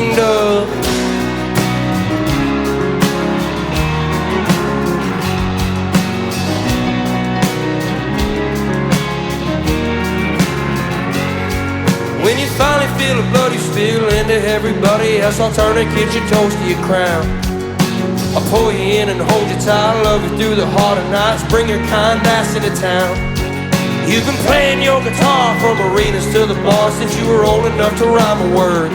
dreamed of. When you finally feel the blood you spill into everybody else, I'll turn and get your toast to your crown. I'll pull you in and hold you tight, I'll love you through the harder nights, bring your kind ass into town. You've been playing your guitar from arenas to the bar since you were old enough to rhyme a word.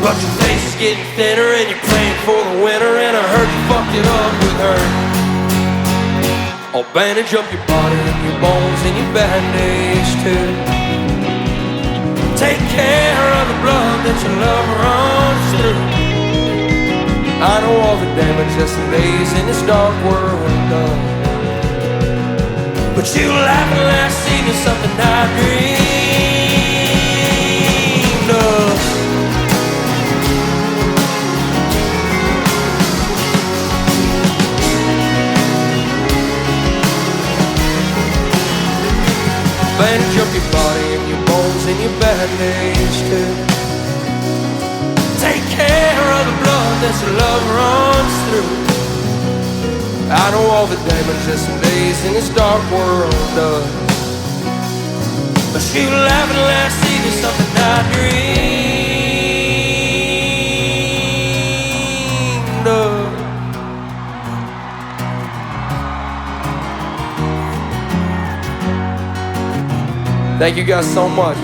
But your face is getting thinner and you're praying for the winter, and I heard you fucked it up with her. I'll bandage up your body and your bones and your bandage too. Take care of the blood that your love runs through. I know all the damage that some days in this dark world does. But you laughing last evening, something I dreamed bandage up your body and your bones and your bandage too. Take care of the blood that your love runs through. I know all the damage that some days in this dark world does. But you laugh and laugh, see there's something I dreamed of. Thank you guys so much.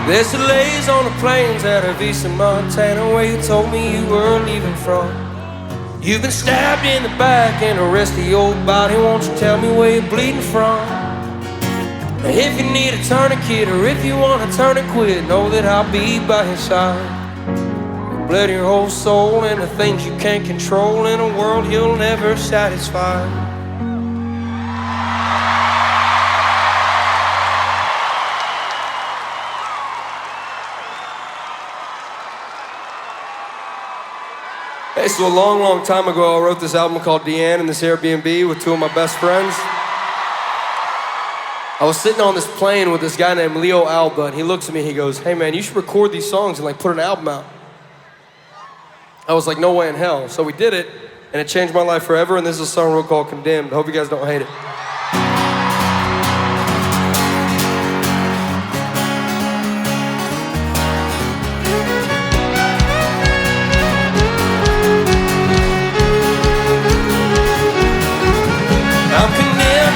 There's delays on the plains out of eastern Montana where you told me you were leaving from. You've been stabbed in the back and the rest of your body. Won't you tell me where you're bleeding from? If you need a tourniquet or if you want to turn and quit, know that I'll be by your side. Bled your whole soul into things you can't control in a world you'll never satisfy. Hey, so a long time ago, I wrote this album called Deanne in this Airbnb with two of my best friends. I was sitting on this plane with this guy named Leo Alba, and he looks at me, he goes, "Hey man, you should record these songs and like put an album out." I was like, no way in hell. So we did it, and it changed my life forever, and this is a song real called Condemned. I hope you guys don't hate it.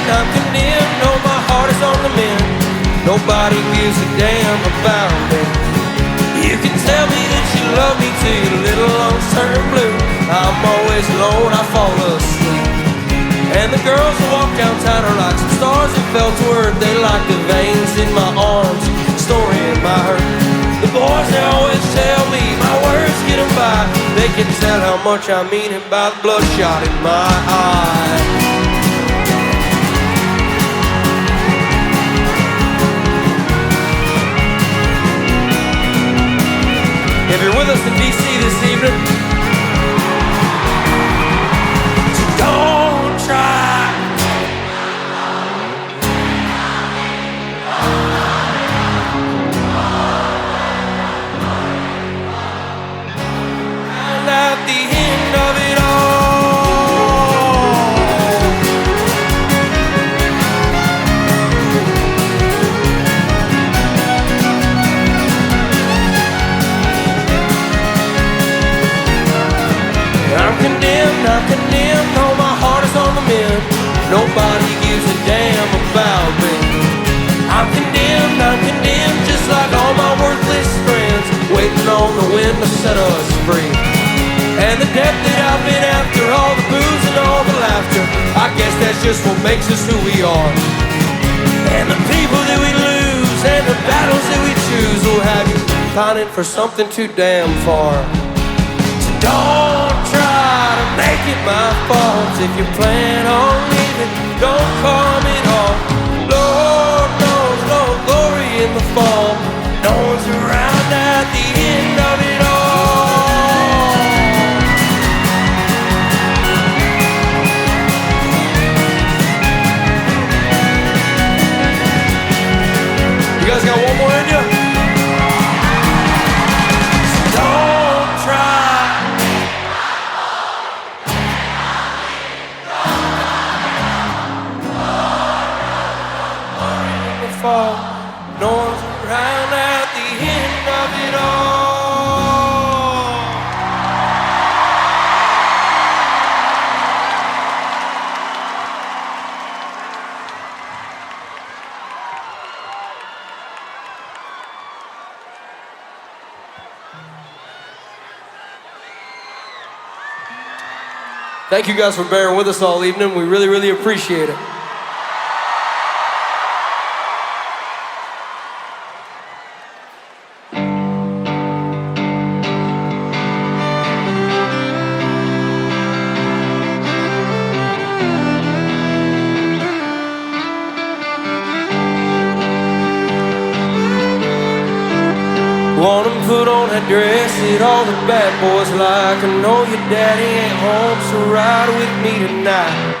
I'm condemned, no, my heart is on the mend. Nobody gives a damn about me. You can tell me that you love me till your little lungs turn blue. I'm always alone, I fall asleep. And the girls who walk downtown are like some stars that fell to earth. They like the veins in my arms, story in my hurt. The boys, they always tell me my words get them by. They can tell how much I mean it by the bloodshot in my eye. If you're with us in D.C. this evening, don't try. And at the end of it I'm condemned, no, my heart is on the mend. Nobody gives a damn about me. I'm condemned, just like all my worthless friends, waiting on the wind to set us free. And the depth that I've been after, all the booze and all the laughter, I guess that's just what makes us who we are. And the people that we lose and the battles that we choose will have you pining for something too damn far. So don't try to make it my fault. If you plan on leaving, don't call me home. Lord knows, no glory in the fall. No one's around at the end of it all. You guys got one more in you? So don't try. No one's around at the end of it all. Thank you guys for bearing with us all evening. We really appreciate it. Want 'em put on that dress that all the bad boys like. I know your daddy ain't home, so ride with me tonight.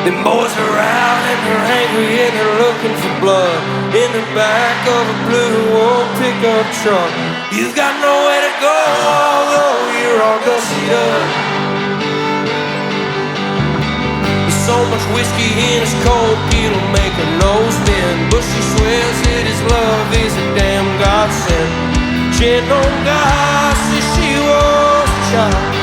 Them boys are out and they're angry and they're looking for blood in the back of a blue old pickup truck. You've got nowhere to go, although you're all dusted up. There's so much whiskey in his cold, it'll make her nose bend. But she swears that his love is a damn godsend. She ain't no guy since she was a child.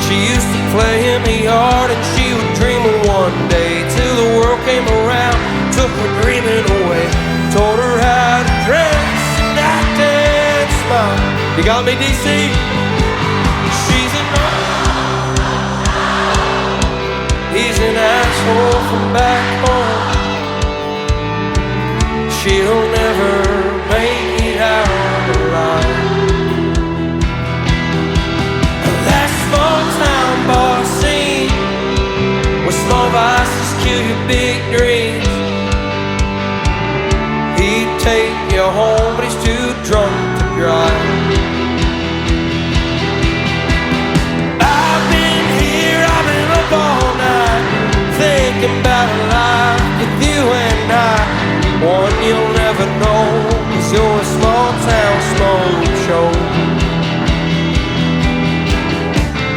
She used to play in the yard and she would dream of one day, till the world came around, took her dreaming away, taught her how to dress and act and smile. You got me, DC? She's an he's an asshole from back home. She'll never make it out alive. That small town bar scene where small vices kill your big dreams. He'd take you home, but he's too drunk to drive. I've been here, I've been up all night, thinking about a life with you and I. One you'll never know, 'cause you're a small town smoke show.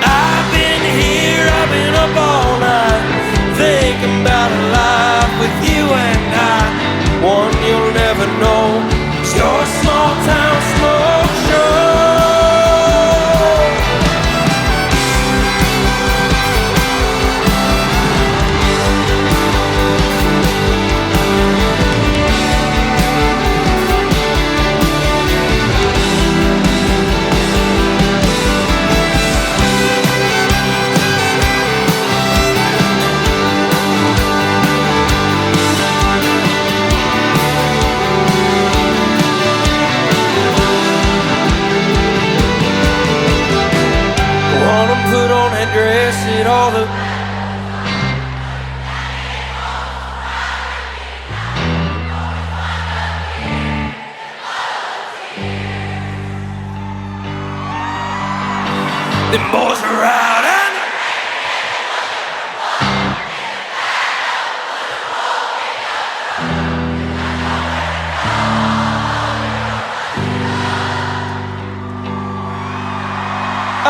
I've been here, I've been up all night, thinking about a life with you and I. One you'll never know, 'cause you're a small town smoke show. Put on that dress that all the them boys are out and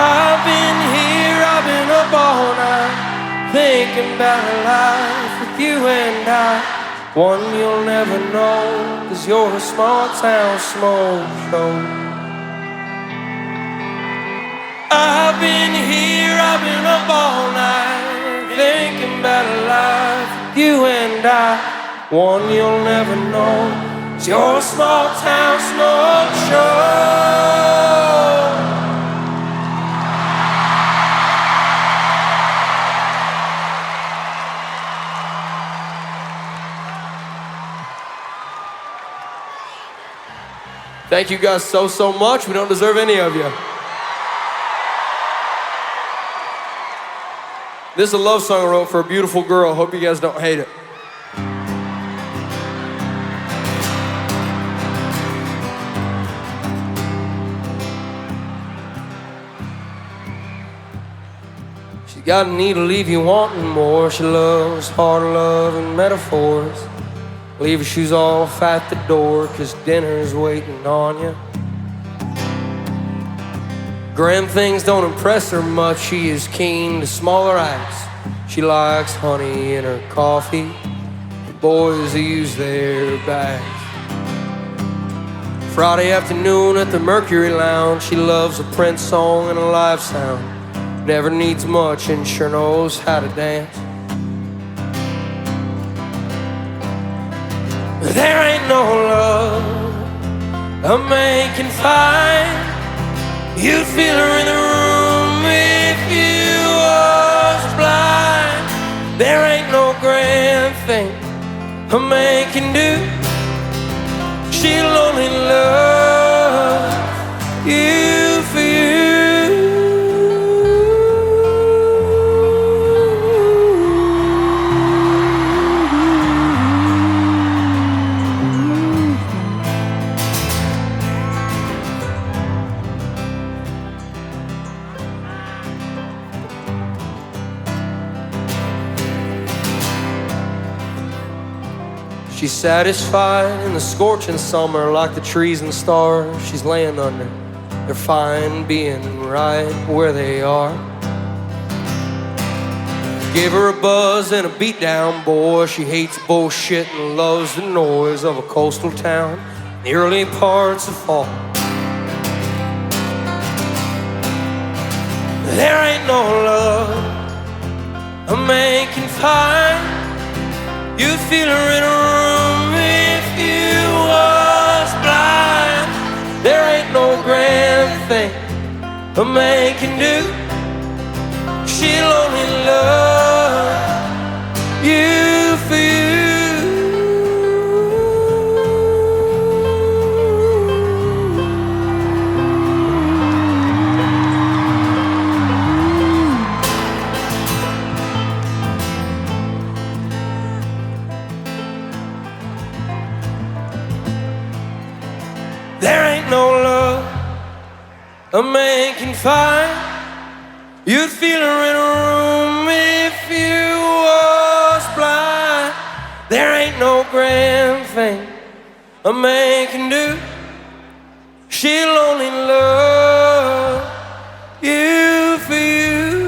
I've been here, I've been up all night, thinking about a life with you and I. One you'll never know, 'cause you're a small town smoke show. I've been here, I've been up all night, thinking about a life with you and I. One you'll never know, 'cause you're a small town smoke show. Thank you guys so much. We don't deserve any of you. This is a love song I wrote for a beautiful girl. Hope you guys don't hate it. She's got a need to leave you wanting more. She loves hard love and metaphors. Leave your shoes off at the door, 'cause dinner's waiting on you. Grand things don't impress her much. She is keen to smaller acts. She likes honey in her coffee, the boys who use their bags. Friday afternoon at the Mercury Lounge, she loves a Prince song and a live sound. Never needs much and sure knows how to dance. There ain't no love a man can find. You'd feel her in the room if you was blind. There ain't no grand thing a man can do. She'll only love you for you. She's satisfied in the scorching summer, like the trees and stars she's laying under. They're fine being right where they are. Give her a buzz and a beat down, boy. She hates bullshit and loves the noise of a coastal town in the early parts of fall. There ain't no love a man can find. You'd feel her in a room if you was blind. There ain't no grand thing a man can do. She'll only love you for you. There ain't no love a man can find. You'd feel her in a room if you was blind. There ain't no grand thing a man can do. She'll only love you for you.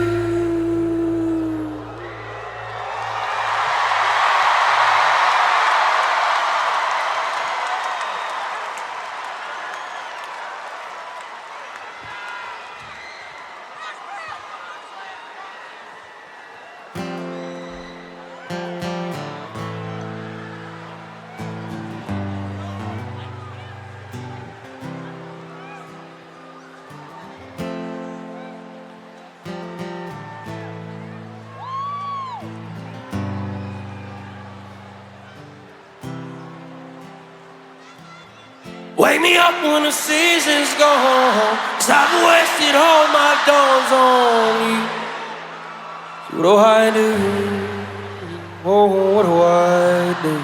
Wake me up when the season's gone, 'cause I've wasted all my dawns on you. So what do I do? Oh, what do I do?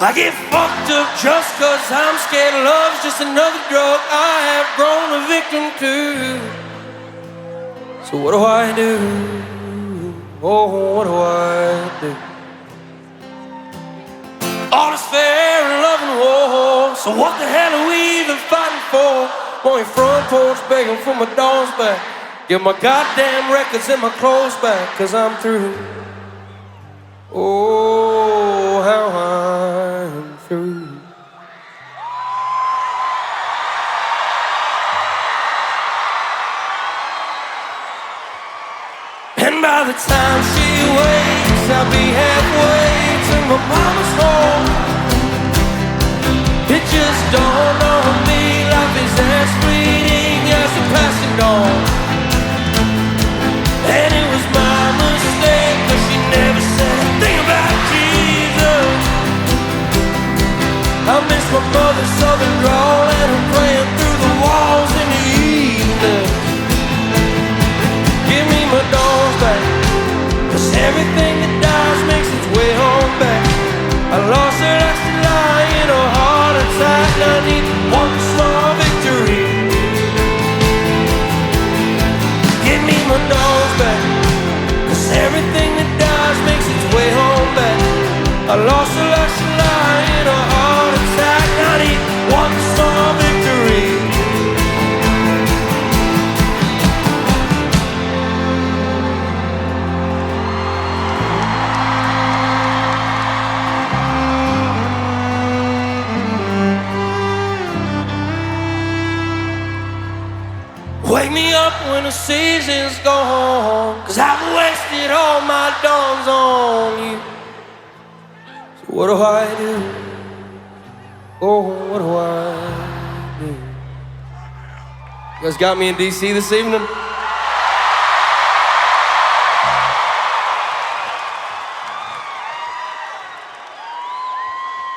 I get fucked up just 'cause I'm scared love's just another drug I have grown a victim to. So what do I do? Oh, what do I do? All is fair in love and war, so what the hell are we even fighting for? On your front porch begging for my dollars back. Give my goddamn records and my clothes back, 'cause I'm through. Oh, how I'm through. And by the time she wakes, I'll be halfway to my mama's home. It just dawned on me, life is as fleeting as the passing dawn. And it was my mistake, 'cause she never said a thing about Jesus. I miss my mother's southern drawl and her praying through the walls in the evening. Give me my doors back, 'cause everything that dies makes its way home back. I lost her last July in a heart attack. I need one small victory. Give me my doors back, 'cause everything that dies makes its way home back. I lost her last July in a heart attack. I need one small victory. Wake me up when the season's gone, 'cause I've wasted all my dawns on you. So what do I do? Oh, what do I do? You guys got me in DC this evening?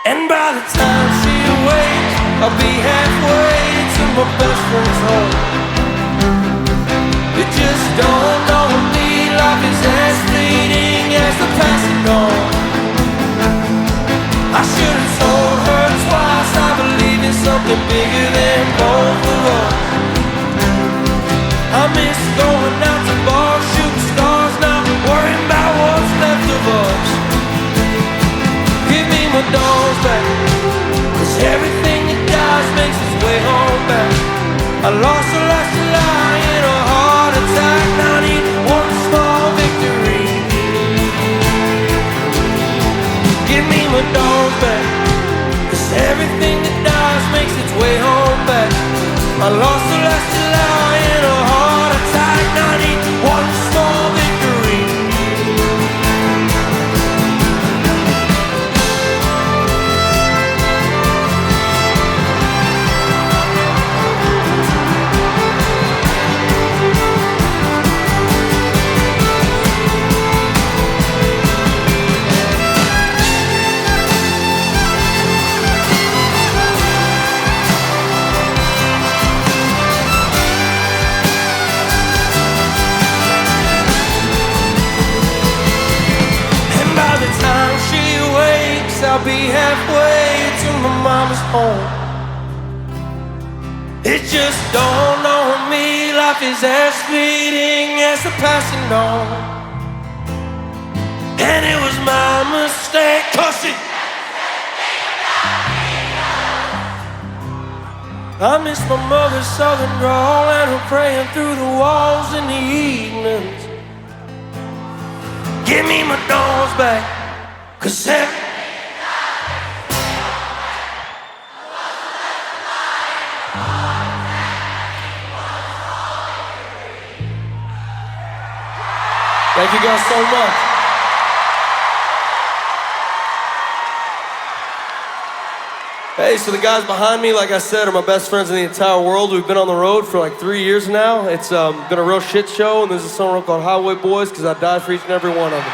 And by the time she wakes, I'll be halfway to my best friend's home. It just dawned on me, life is as fleeting as the passing dawn. I should have told her twice I believe in something bigger than both of us. I miss going out to bars, shooting stars, not worrying about what's left of us. Give doors back, 'cause everything that dies makes its way home back. I lost the last July in a heart attack. Now I need one small victory. Give me my doors back, 'cause everything that dies makes its way home back. I lost the last July in a heart attack. Now I need one small victory. I'll be halfway to my mama's home. It just dawned on me, life is as fleeting as the passing on. And it was my mistake, 'cause I miss my mother's southern drawl and her praying through the walls in the evenings. Give me my doors back, 'cause thank you guys so much. Hey, so the guys behind me, like I said, are my best friends in the entire world. We've been on the road for like 3 years now. It's been a real shit show, and there's a song called Highway Boys, because I died for each and every one of them.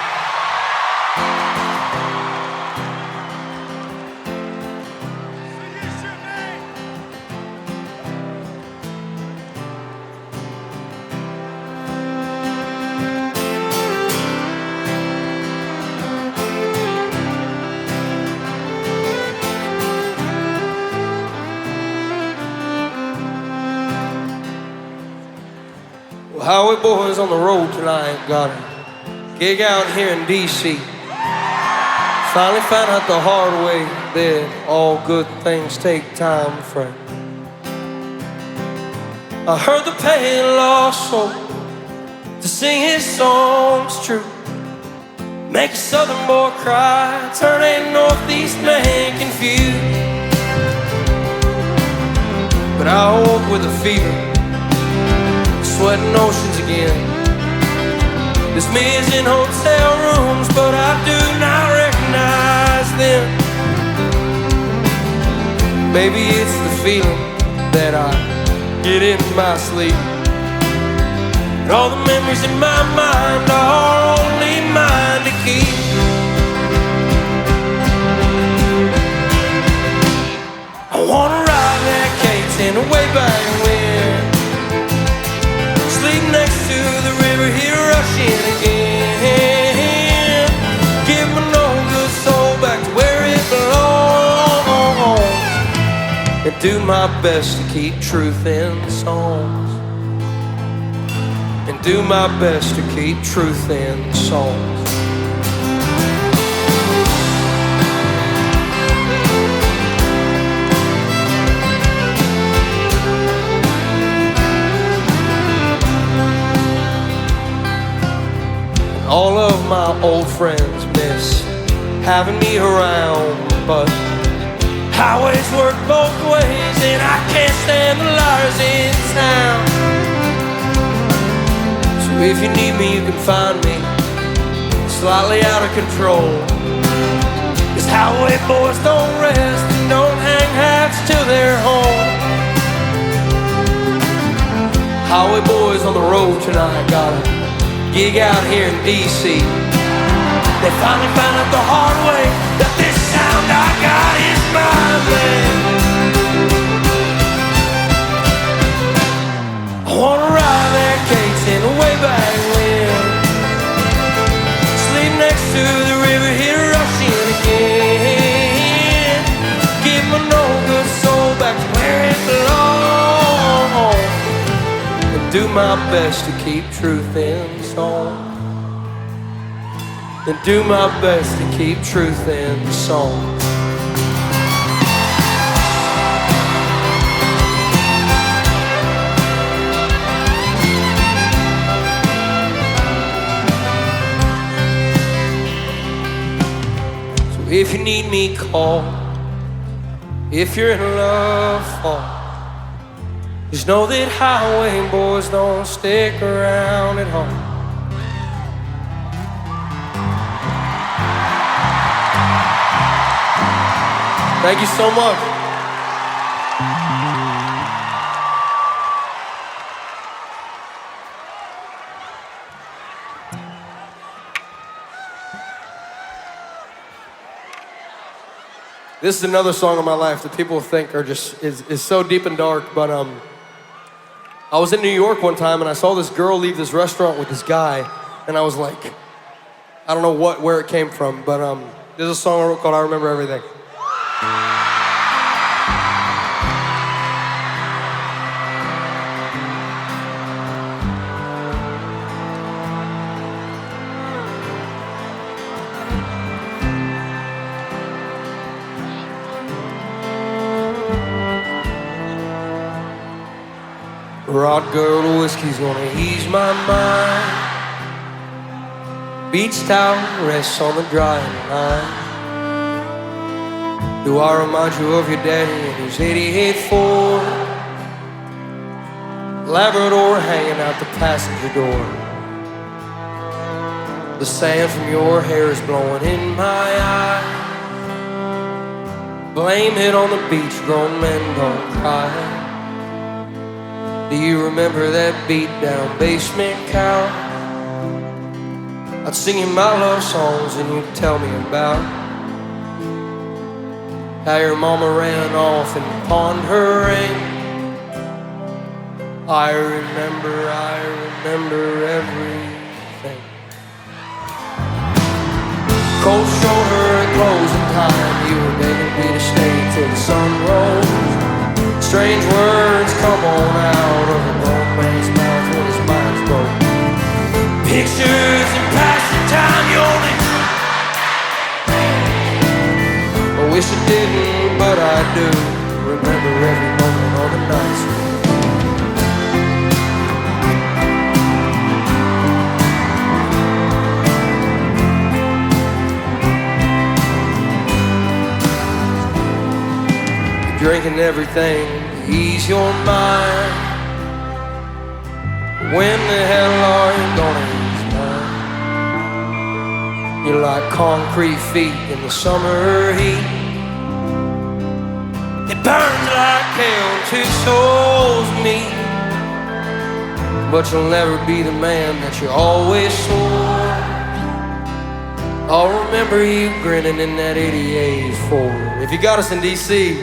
Highway Boys on the road tonight, got a gig out here in D.C. Finally found out the hard way that all good things take time, friend. I heard the pain lost soul to sing his songs true. Make a southern boy cry, turn a northeast man confused. But I woke with a fever, sweating oceans again. This me is in hotel rooms, but I do not recognize them. Maybe it's the feeling that I get in my sleep. And all the memories in my mind are only mine to keep. I wanna ride that Quittin way back when, sleep next to the river, hear rushing again. Give my no good soul back to where it belongs, and do my best to keep truth in songs. And do my best to keep truth in songs. All of my old friends miss having me around, but highways work both ways, and I can't stand the liars in town. So if you need me, you can find me slightly out of control, 'cause highway boys don't rest and don't hang hats till they're home. Highway boys on the road tonight, got a gig out here in D.C. They finally found out the hard way that this sound I got is my band. I wanna ride that Quittin way back when, sleep next to the river, hear rushing again. Give my no good soul back to where it belongs, and do my best to keep truth in song. And do my best to keep truth in songs. If you need me, call. If you're in love, fall. Just know that highway boys don't stick around at home. Thank you so much. This is another song of my life that people think are just is so deep and dark, but I was in New York one time and I saw this girl leave this restaurant with this guy, and I was like, I don't know where it came from, but there's a song I wrote called I Remember Everything. Rod girl whiskey's gonna ease my mind. Beach towel rests on the drying line. Do I remind you of your daddy and his 88 Ford? Labrador hanging out the passenger door. The sand from your hair is blowing in my eye. Blame it on the beach, grown men don't cry. Do you remember that beat down basement couch? I'd sing you my love songs and you'd tell me about how your mama ran off and pawned her ring. I remember everything. Cold shoulder at closing time, you were begging me to stay till the sun rose. Strange words come on out of a grown man's mouth when his mind's broke. Pictures and passing time, you only. I wish I didn't, but I do. Remember every moment on the nights. Drinking everything to ease your mind. When the hell are you gonna ease mine? You're like concrete feet in the summer heat. It burns like hell to souls meet. But you'll never be the man that you always swore. I'll remember you grinning in that 88 Ford. If you got us in D.C.,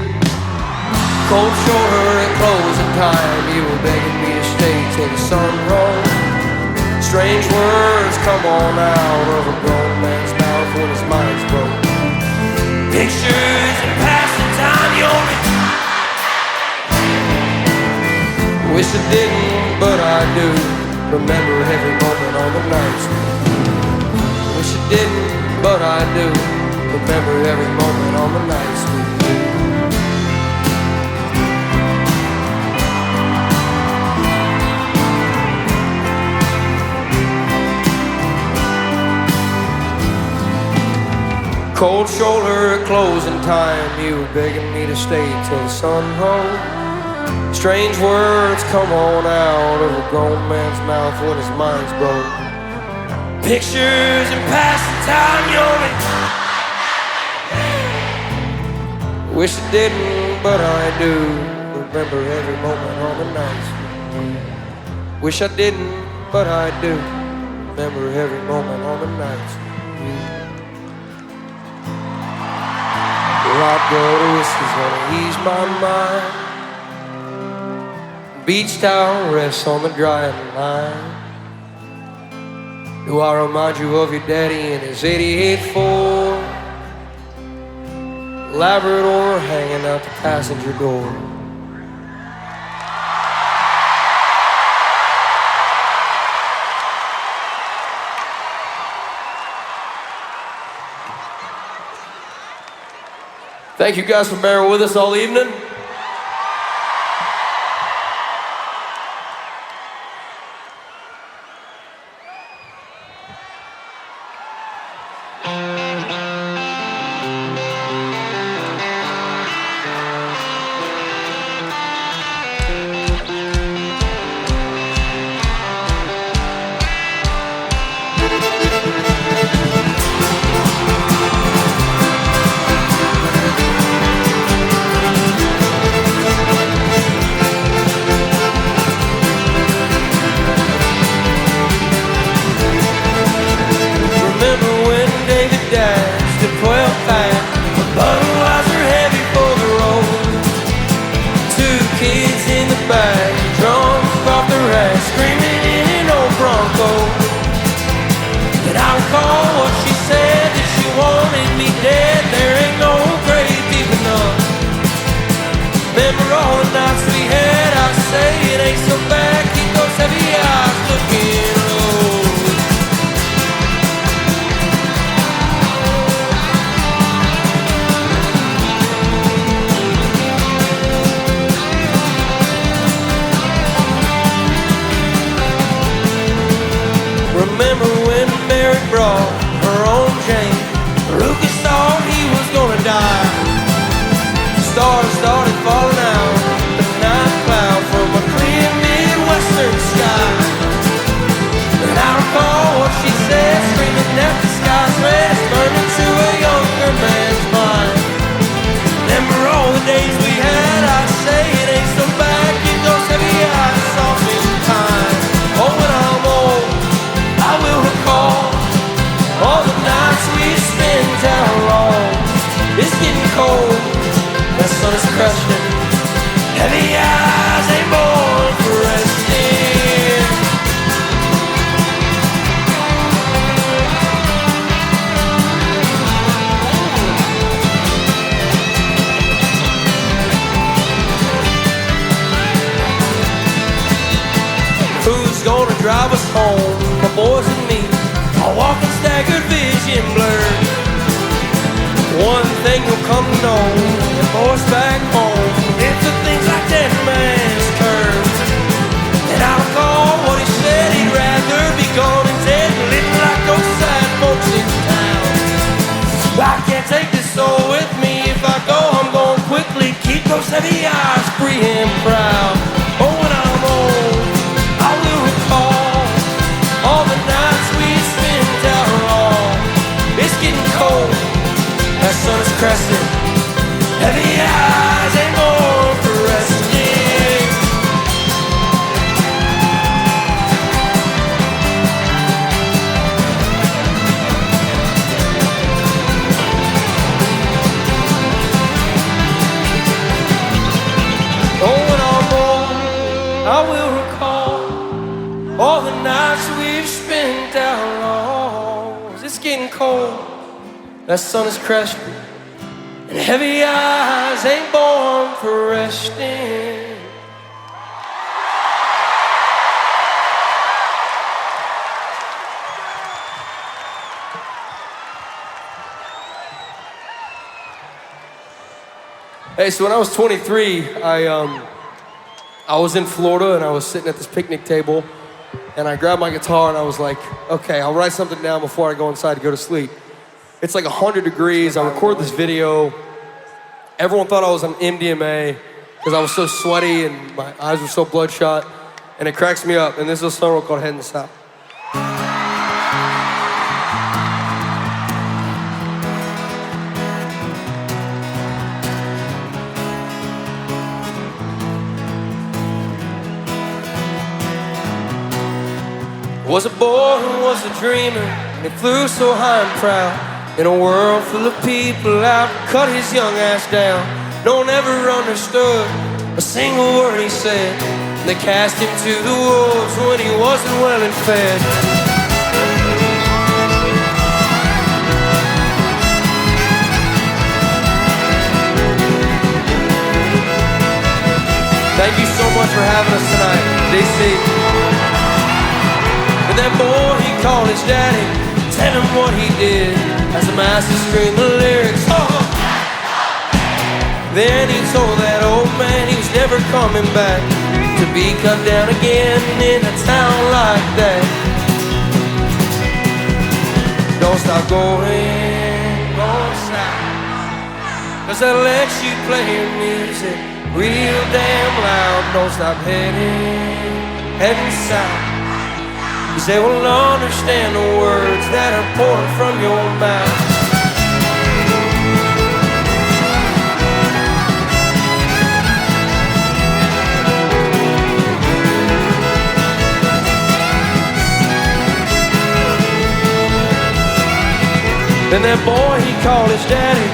cold shoulder at closing time, you were begging me to stay till the sun rose. Strange words come on out of a grown man's mouth when his mind's broke. Pictures and passing time, you only. Wish I didn't, but I do. Remember every moment on the nights. Wish I didn't, but I do. Remember every moment on the nights with you. Cold shoulder at closing time, you were begging me to stay till the sun rose. Strange words come on out of a grown man's mouth when his mind's broke. Pictures and passing time, you only. Wish I didn't, but I do. Remember every moment on the nights. Wish I didn't, but I do. Remember every moment on the nights. Rock gold whiskey's gonna ease my mind. Beach towel rests on the drying line. Do I remind you of your daddy and his 88 Ford? Labrador hanging out the passenger door. Thank you guys for bearing with us all evening. days we had, I say it ain't so bad. Keep those heavy eyes soft in time. Oh, when I'm old, I will recall all the nights we spent out alone. It's getting cold, the sun is crushing. Heavy eyes ain't born for resting. Who's gonna drive us home? My boys and me are walking staggered, vision blurred. One thing you'll come to know, the boys back home, it's the things like that man's curve. And I recall what he said, he'd rather be gone and dead than living like those sad folks in town. I can't take this soul with me. If I go, I'm going quickly. Keep those heavy eyes free and proud. Oh, when I'm old, I will recall all the nights we spent out alone. It's getting cold, that sun is crescent. Heavy eyes ain't more for resting. Oh, when I'm old, I will recall all the nights we've spent out alone. It's getting cold, that sun is crescent, and heavy eyes ain't born for resting. Hey, so when I was 23, I was in Florida and I was sitting at this picnic table and I grabbed my guitar and I was like, okay, I'll write something down before I go inside to go to sleep. It's like 100 degrees. I recorded this video. Everyone thought I was on MDMA because I was so sweaty and my eyes were so bloodshot. And it cracks me up. And this is a song called Heading South. Was a boy who was a dreamer, and he flew so high and proud. In a world full of people out, cut his young ass down. No one ever understood a single word he said. They cast him to the wolves when he wasn't well and fed. Thank you so much for having us tonight, DC. That boy he called his daddy, tell him what he did as the master screamed the lyrics. Oh. Then he told that old man he was never coming back to be cut down again in a town like that. Don't stop going, going south, 'cause they'll let you play your music real damn loud. Don't stop heading south, 'cause they will understand the words that are poured from your mouth. Then that boy, he called his daddy,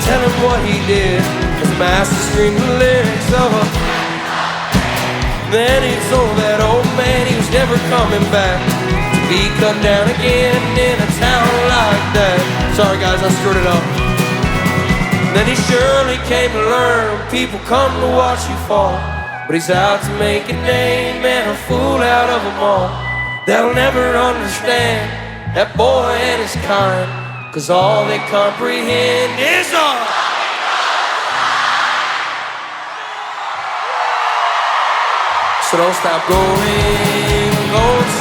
tell him what he did, as the master screamed the lyrics of a... Then he told that old man he was never coming back to be cut down again in a town like that. Sorry guys, I screwed it up. Then he surely came to learn people come to watch you fall, but he's out to make a name and a fool out of them all. They'll never understand that boy and his kind, 'cause all they comprehend is all. So don't stop going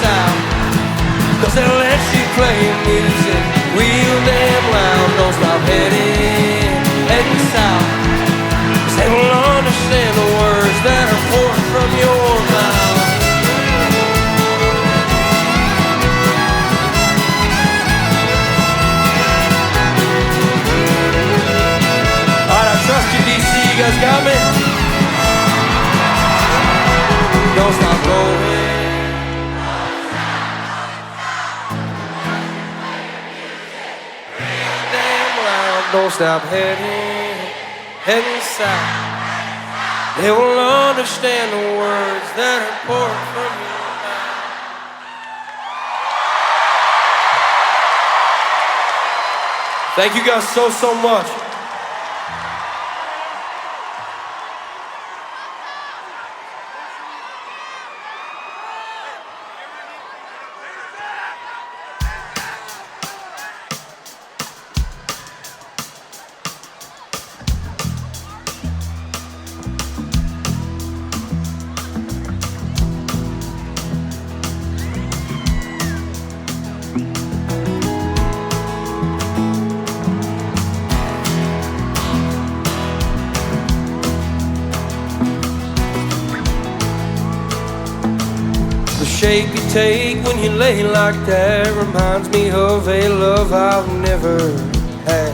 south, 'cause they'll let you play your music real damn loud. Don't stop heading south, 'cause they will understand the words that are poured from your mouth. Alright, I trust you, DC. You guys got me? Don't stop rolling. Damn loud, don't stop heading south. They will understand the words that are pouring from your mouth. Thank you guys so much. The shape you take when you lay like that reminds me of a love I've never had.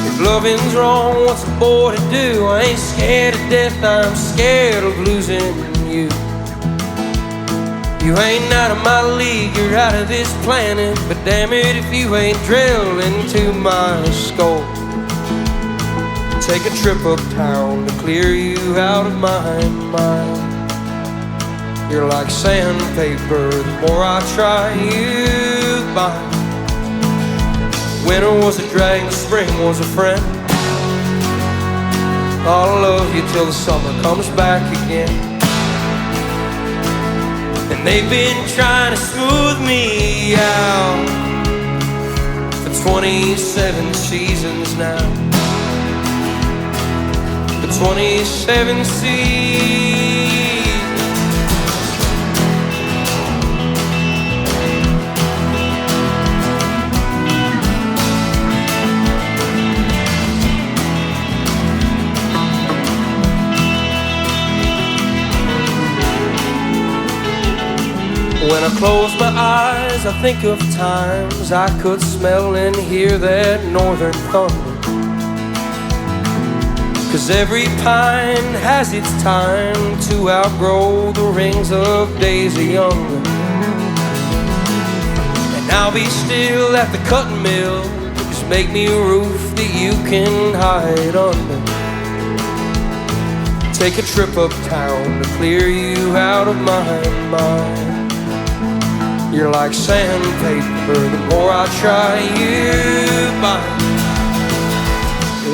If loving's wrong, what's a boy to do? I ain't scared of death, I'm scared of losing you. You ain't out of my league, you're out of this planet, but damn it if you ain't drilled into my skull. Take a trip uptown to clear you out of my mind. You're like sandpaper, the more I try you bind. Winter was a drag, the spring was a friend. I'll love you till the summer comes back again. And they've been trying to smooth me out for 27 seasons now. For 27 seasons. When I close my eyes, I think of times I could smell and hear that northern thunder. 'Cause every pine has its time to outgrow the rings of days of younger. And I'll be still at the cutting mill, just make me a roof that you can hide under. Take a trip uptown to clear you out of my mind. You're like sandpaper, the more I try you bind.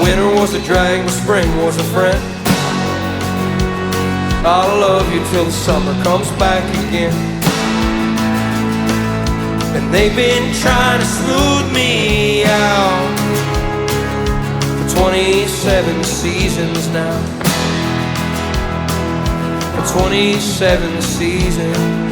Winter was a drag, the spring was a friend. I'll love you till the summer comes back again. And they've been trying to smooth me out for 27 seasons now. For 27 seasons.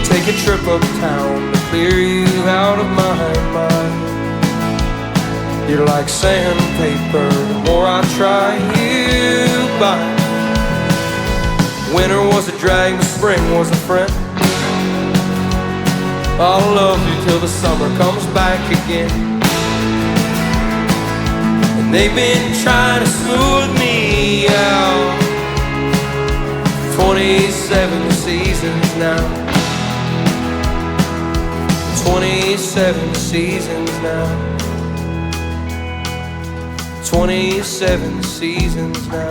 Take a trip uptown to clear you out of my mind. You're like sandpaper, the more I try you bind. Winter was a drag, the spring was a friend. I'll love you till the summer comes back again. And they've been trying to smooth me out 27 seasons now. 27 seasons now. 27 seasons now.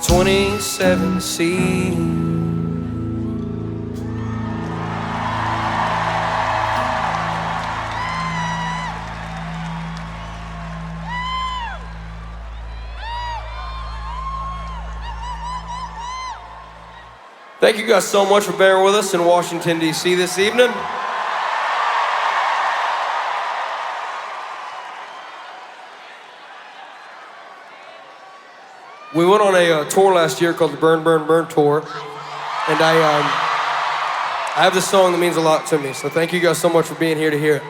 27 seasons. Thank you guys so much for bearing with us in Washington, D.C. this evening. We went on a tour last year called the Burn, Burn, Burn Tour, and I have this song that means a lot to me, so thank you guys so much for being here to hear it.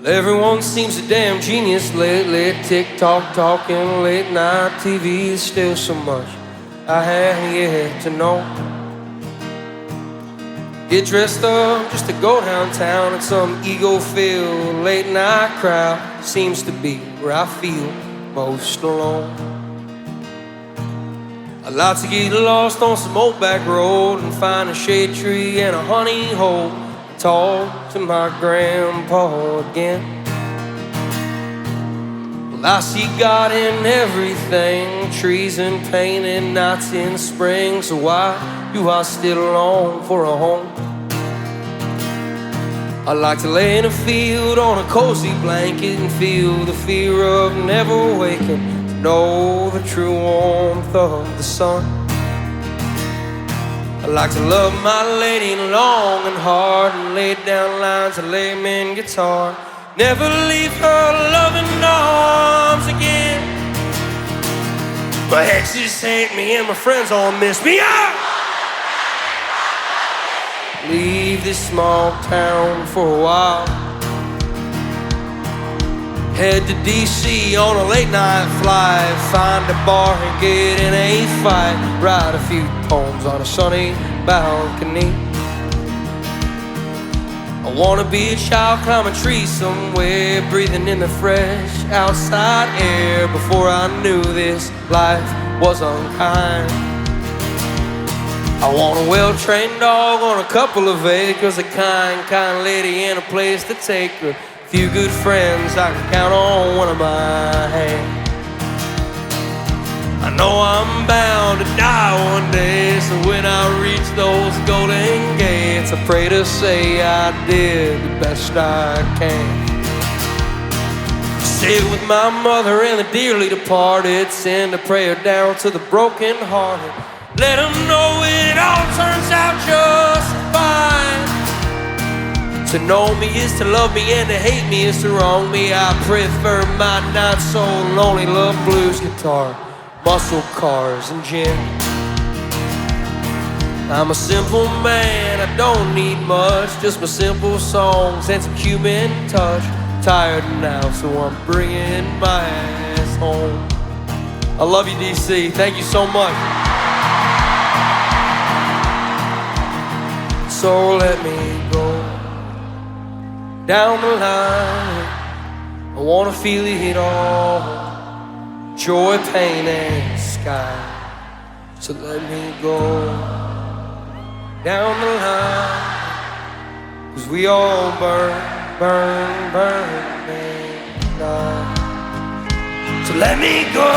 Everyone seems a damn genius lately. TikTok talking, late night TV is still so much I have yet to know. Get dressed up just to go downtown and some ego-filled late night crowd seems to be where I feel most alone. I'd like to get lost on some old back road and find a shade tree and a honey hole. Talk to my grandpa again. Well, I see God in everything, trees and pain and nights in spring. So why do I still long for a home? I like to lay in a field on a cozy blanket and feel the fear of never waking, to know the true warmth of the sun. I like to love my lady long and hard and lay down lines of layman guitar. Never leave her loving arms again. My exes hate me and my friends all miss me. Leave this small town for a while. Head to DC on a late night flight. Find a bar and get in a fight. Write a few poems on a sunny balcony. I wanna be a child, climb a tree somewhere, breathing in the fresh outside air. Before I knew this life was unkind. I want a well-trained dog on a couple of acres, a kind lady and a place to take her. Few good friends I can count on one of my hands. I know I'm bound to die one day, so when I reach those golden gates, I pray to say I did the best I can. Sit with my mother and the dearly departed, send a prayer down to the broken hearted. Let them know it all turns out just fine. To know me is to love me, and to hate me is to wrong me. I prefer my not so lonely love blues guitar, muscle cars and gin. I'm a simple man, I don't need much, just my simple songs and some human touch. Tired now, so I'm bringing my ass home. I love you, DC. Thank you so much. So let me go down the line. I wanna feel it all, joy, pain, and sky. So let me go down the line, 'cause we all burn, burn, burn, and die. So let me go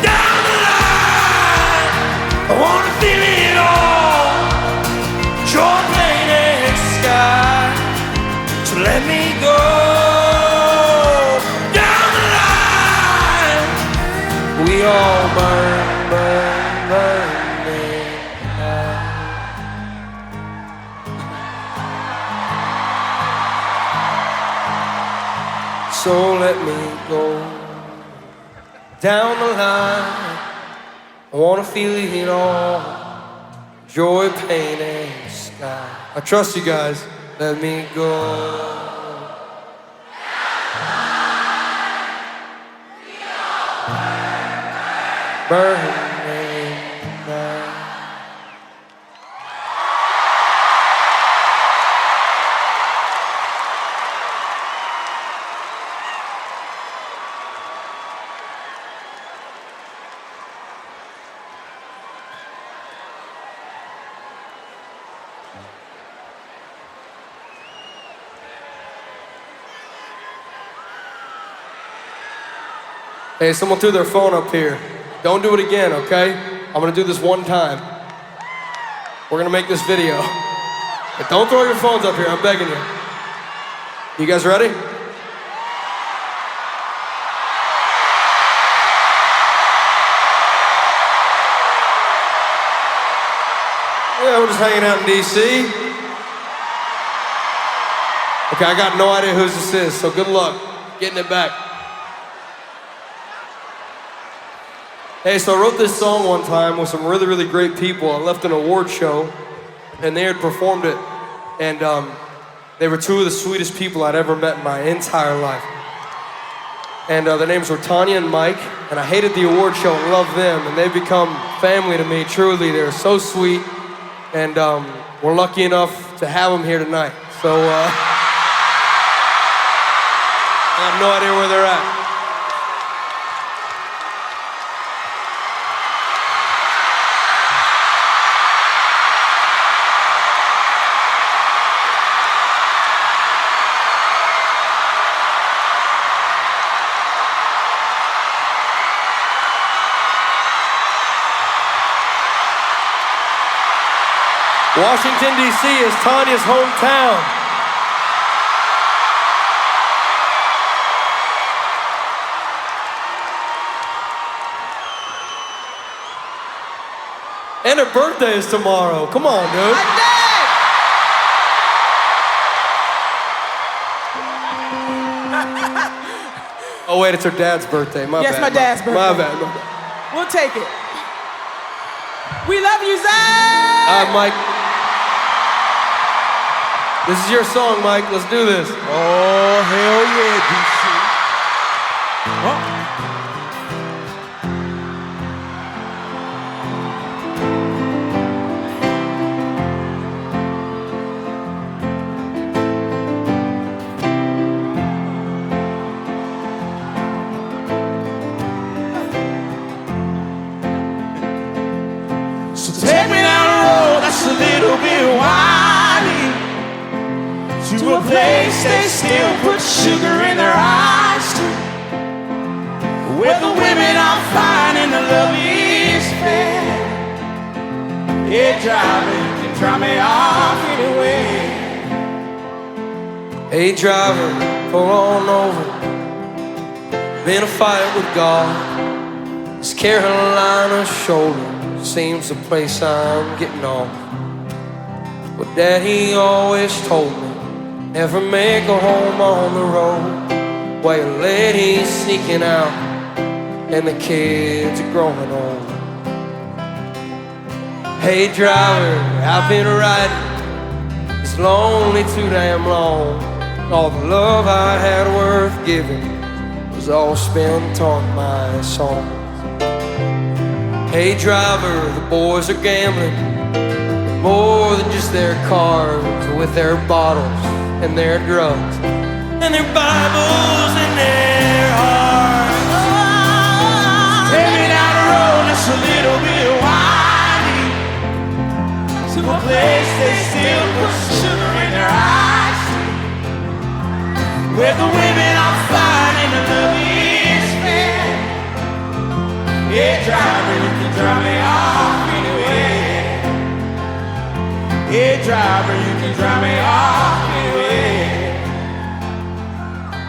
down the line. I wanna feel it all, joy, pain, and sky. So let me go down the line. We all burn, burn, burn, and die. So let me go down the line. I wanna feel it all, joy, pain, and sky. I trust you guys. Let me go. Burn and die. Hey, someone threw their phone up here. Don't do it again, okay? I'm gonna do this one time. We're gonna make this video. But don't throw your phones up here, I'm begging you. You guys ready? Yeah, we're just hanging out in DC. Okay, I got no idea whose this is, so good luck getting it back. Hey, so I wrote this song one time with some really, really great people. I left an award show, and they had performed it. And They were two of the sweetest people I'd ever met in my entire life. And their names were Tanya and Mike, and I hated the award show and loved them, and they've become family to me, truly. They're so sweet, and we're lucky enough to have them here tonight. So, I have no idea where they're at. Washington, D.C. is Tanya's hometown. And her birthday is tomorrow. Come on, dude. Oh, wait, it's her dad's birthday. My bad. Yes, my dad's birthday. My bad. We'll take it. We love you, Zach! Mike. This is your song, Mike. Let's do this. Oh, hell yeah, DC. Oh. So take me down a road that's a little bit windy, to a place they still put sugar in their eyes to, where the women are fine and the love is fair. Yeah, driver, you can drop me off anyway. Hey, driver, pull on over. Been a fight with God. This Carolina shoulder seems the place I'm getting off. But Daddy always told me, never make a home on the road, while your lady's sneaking out and the kids are growing old. Hey driver, I've been riding, it's lonely too damn long. All the love I had worth giving was all spent on my songs. Hey driver, the boys are gambling, more than just their cars, with their bottles and their drugs and their Bibles and their hearts. Take me down the road that's a little bit windy, to a place they still put sugar in their eyes, where the women are fine and the love is fair. Yeah, driver, you can drop me off anyway. Yeah, driver, you can drop me off anyway.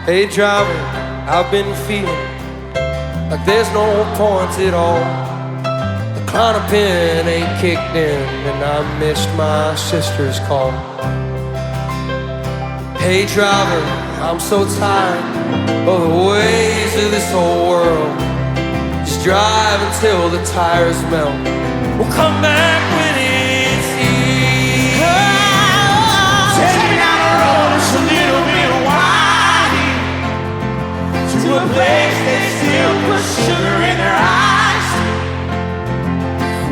Hey driver, I've been feeling like there's no point at all. The climber pin ain't kicked in and I missed my sister's call. Hey driver, I'm so tired of the ways of this whole world. Just drive until the tires melt. We'll come back when it's easy. Take me down the road that's a little bit windy, to a place they still put sugar in their eyes,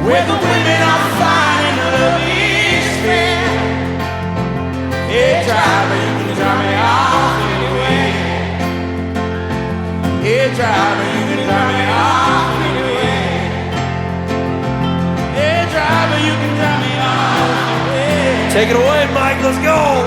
where the women are fine and the love is fair. Yeah, driver, you can drop me off anyway. Yeah, driver, you can drop me off anyway. Yeah, driver, you can drop me off anyway. Take it away, Mike, let's go!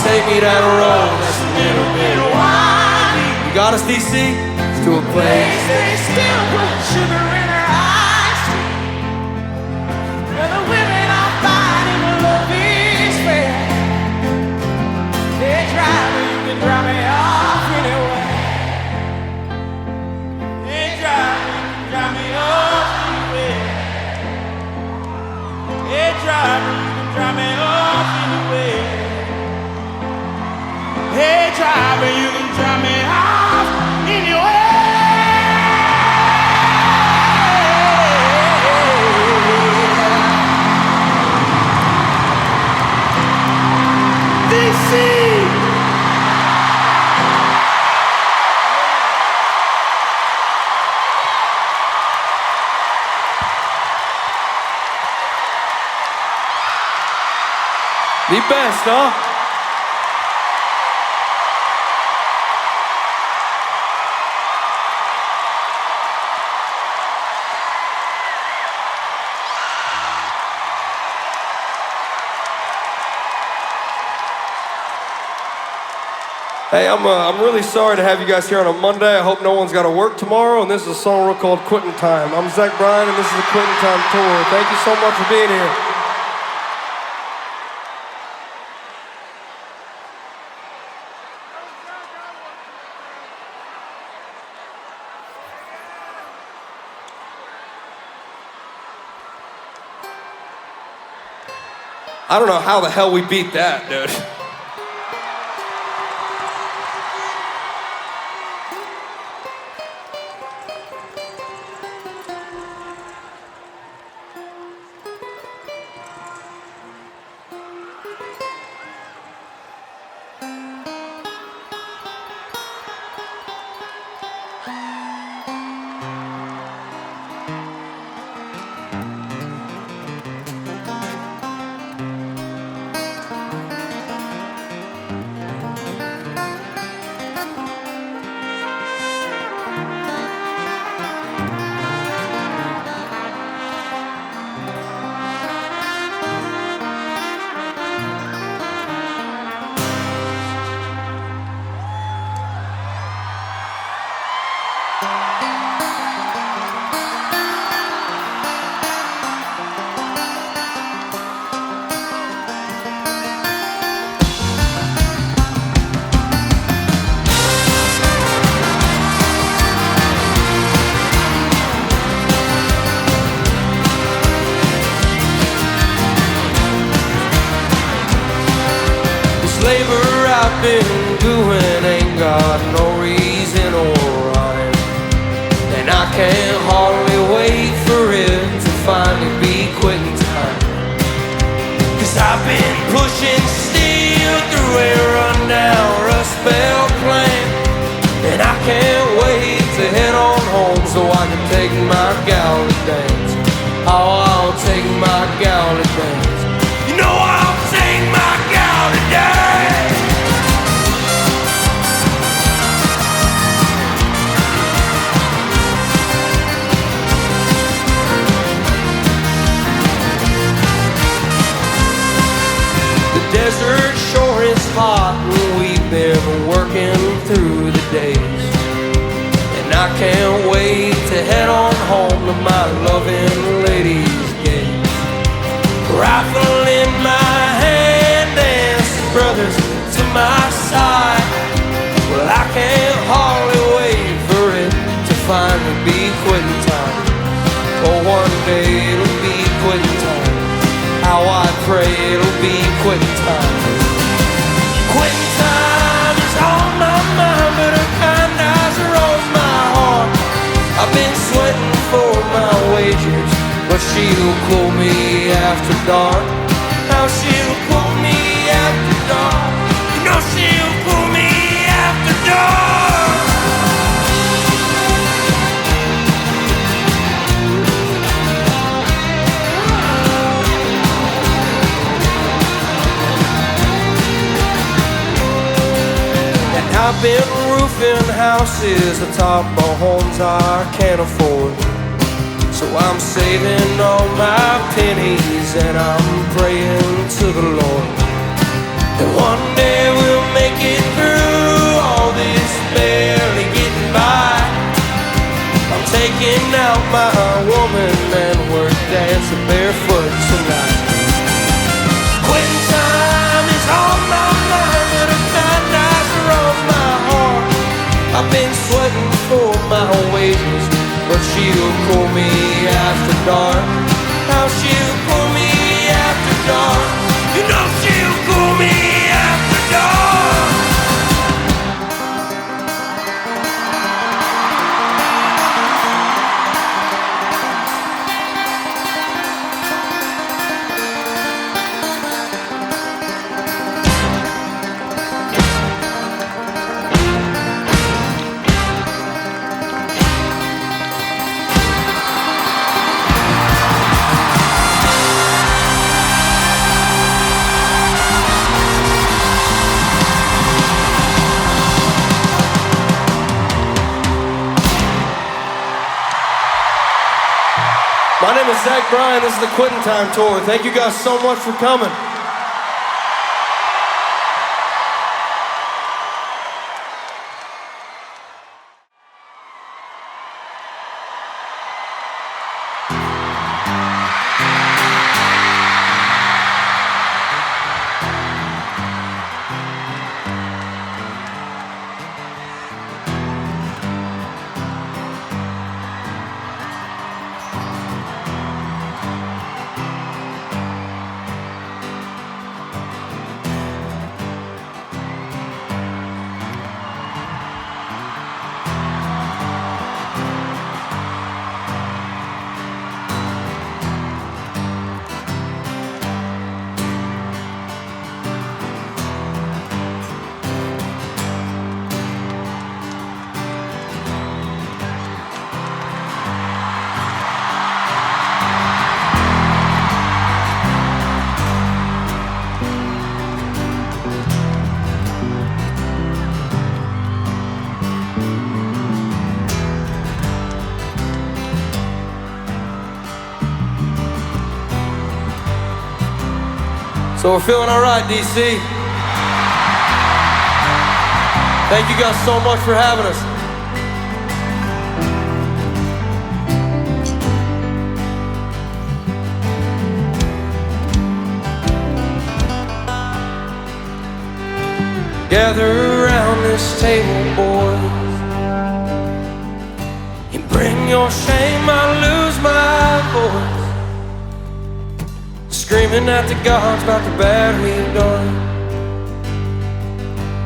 Take me down a road that's a little bit windy. You got us, DC? To a place They still put sugar in their eyes, where the women are fine and the love is fair. Hey driver, you can drop me off anyway. Hey driver, you can drop me off anyway. drive and you can drop me off in your way. DC. The best, huh? Hey, I'm really sorry to have you guys here on a Monday. I hope no one's got to work tomorrow, and this is a song called Quittin' Time. I'm Zach Bryan, and this is the Quittin' Time Tour. Thank you so much for being here. I don't know how the hell we beat that, dude. Labor I've been doing ain't got no reason or rhyme, and I can't hardly wait for it to finally be quitting time. 'Cause I've been pushing steel through a rundown Rust Belt plant, and I can't wait to head on home so I can take my gal to dance. Oh, I'll take my gal to dance. You know I'll take my gal to dance. Desert sure is hot and we've been working through the days, and I can't wait to head on home to my loving lady's gate. Rifle in my hand and some brothers to my side. Well, I can't hardly wait for it to finally be quitting time. Oh, one day it'll be quitting time. How I pray it'll be quitting time. Quitting time is on my mind, but her kind eyes are on my heart. I've been sweating for my wages, but she'll cool me after dark. Now she'll cool me after dark. You know she'll cool me after dark. I've been roofing houses atop of homes I can't afford. So I'm saving all my pennies and I'm praying to the Lord that one day we'll make it through all this barely getting by. I'm taking out my woman and we're dancing barefoot tonight. Quitting time is on my mind, but I'm on my heart. I've been sweating for my wages, but she'll call me after dark. Now she'll call me after dark. You know she'll call me after dark. My name is Bryan. This is the Quittin Time Tour. Thank you guys so much for coming. So we're feeling all right, DC. Thank you guys so much for having us. Gather around this table, boys, and bring your shame, I lose my voice, screaming at the gods about the bad we've done.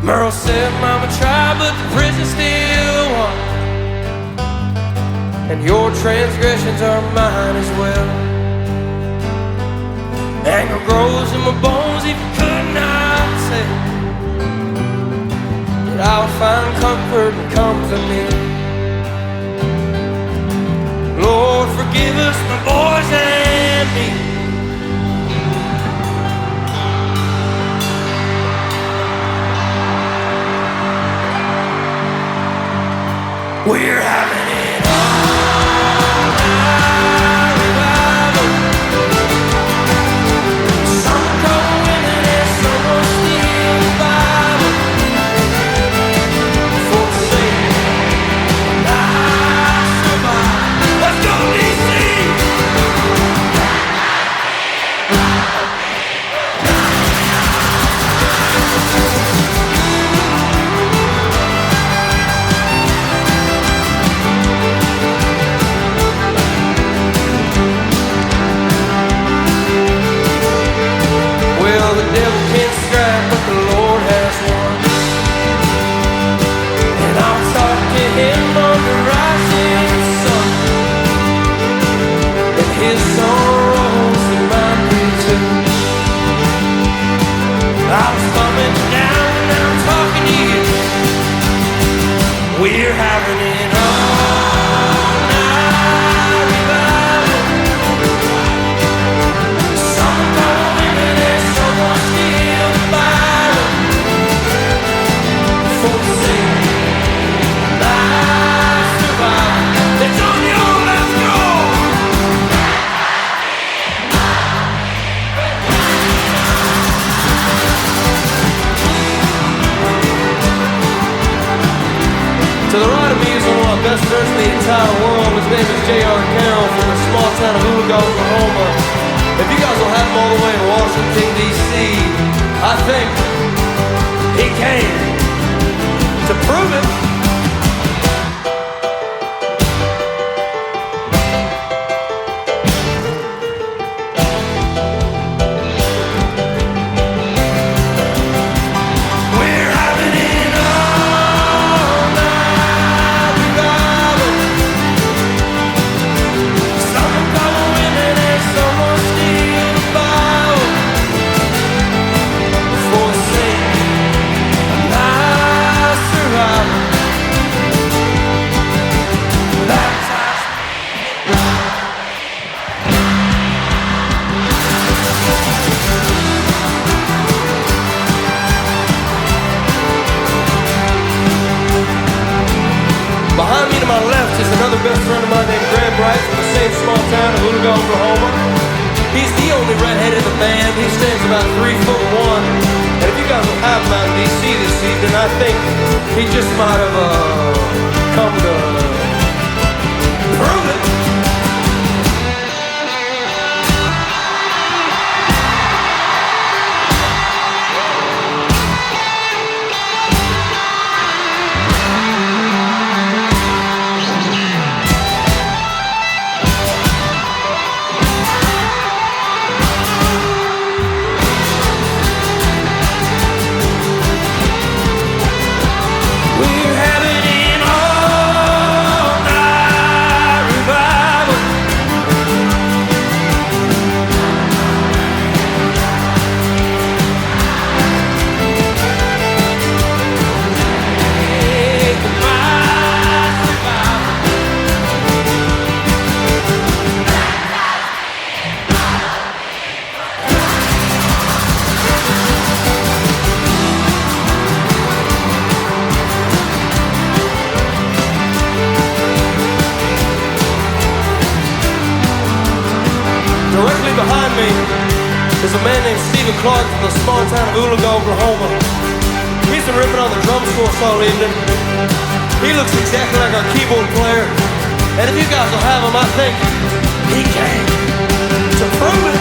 Merle said, Mama tried, but the prison still won. And your transgressions are mine as well. Anger grows in my bones if you could not say that I'll find comfort and come to me. Lord, forgive us, my boys and me. We're having it all night revival. Some call women and some will steal the Bible. For the sake of life survive. Let's go, DC! The devil can't strike, but the Lord has won. And I'll talk to him on the rising sun. And his sorrows in my prison. I was coming down and now I'm talking to you. We're having it all night revival. Some call women and some want steal the Bible. For the sake of life survive. It's on you, let's go! To the right of me is one of my best friends in the entire world. His name is J.R. Carroll from the small town of Uga, Oklahoma. If you guys will have him all the way to Washington, D.C., I think he came to prove it. We're having it all night revival. Some call women and some will steal the Bible. For the sake of life survival. He's the only redhead in the band. He stands about 3'1". And if you guys will have him out in D.C. this evening, I think he just might have come to prove it. We're having an all-night revival. Take my survival. Directly behind me is a man named Stephen Clark from the small town of Oolaga, Oklahoma. He's been ripping on the drum course all evening. He looks exactly like our keyboard player. And if you guys will have him, I think he came to prove it.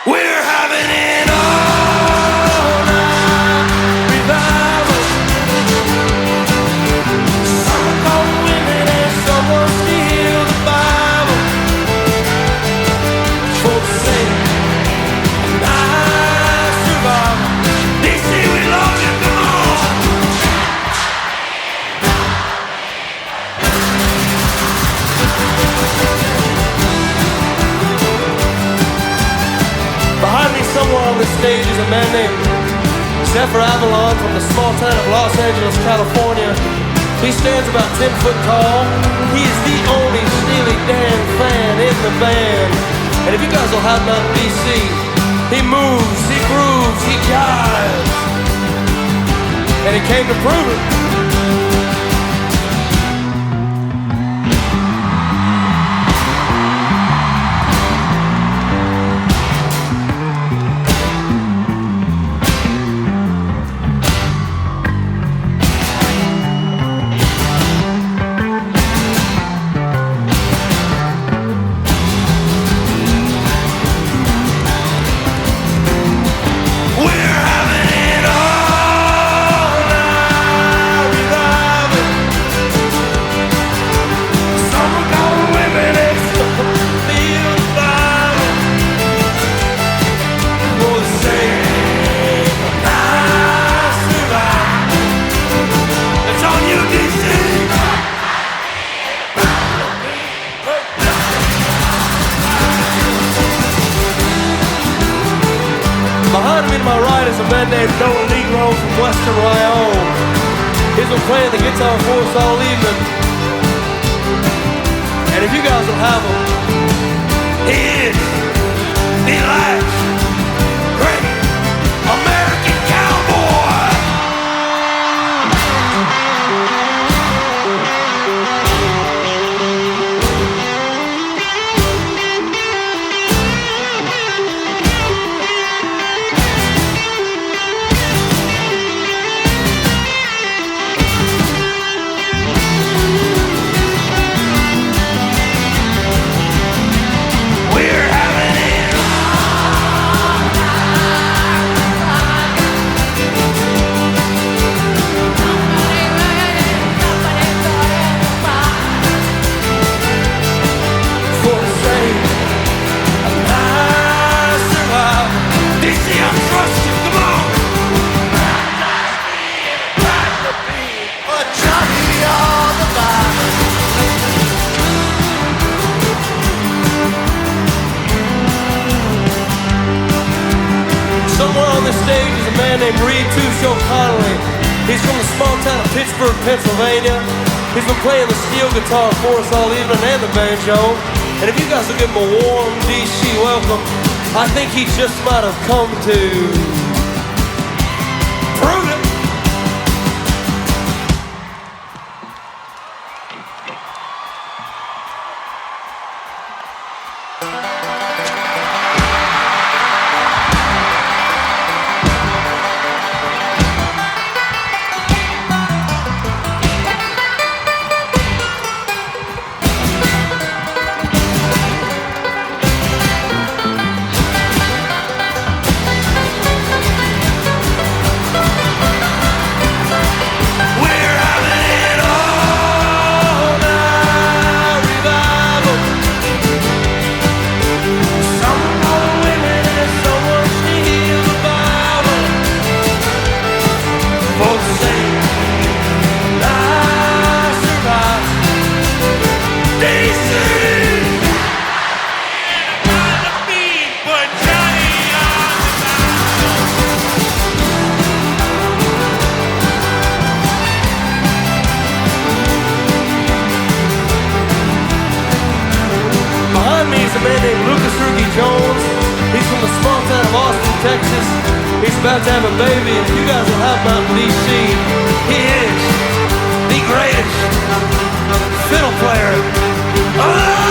We're having an all-night revival. Some are calling women and some will steal the Bible. Folks say, nice survival. They say we love you, come on. Behind me somewhere on the stage is a man named Zephyr Avalon from the small town of Los Angeles, California. He stands about 10 foot tall. He is the only Steely Dan fan in the band. And if you guys will have him out in D.C., he moves, he grooves, he jives. And he came to prove it. We're having it all-night revival. Some are calling women and some feel the Bible. Oh, say, nice survival. It's on you, D.C. Behind me to my right is a man named Noah Negro from Western Wyoming. He's been playing the guitar for us all evening. And if you guys will have him, he is the last great American cowboy. He's from the small town of Pittsburgh, Pennsylvania. He's been playing the steel guitar for us all evening and the banjo. And if you guys will give him a warm DC welcome, I think he just might have come to prove it. Texas. He's about to have a baby, and if you guys will have him out in D.C., he is the greatest fiddle player alive!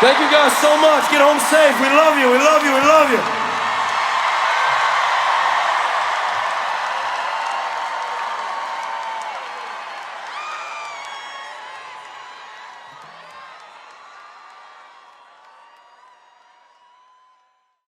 Thank you guys so much. Get home safe. We love you. We love you. We love you.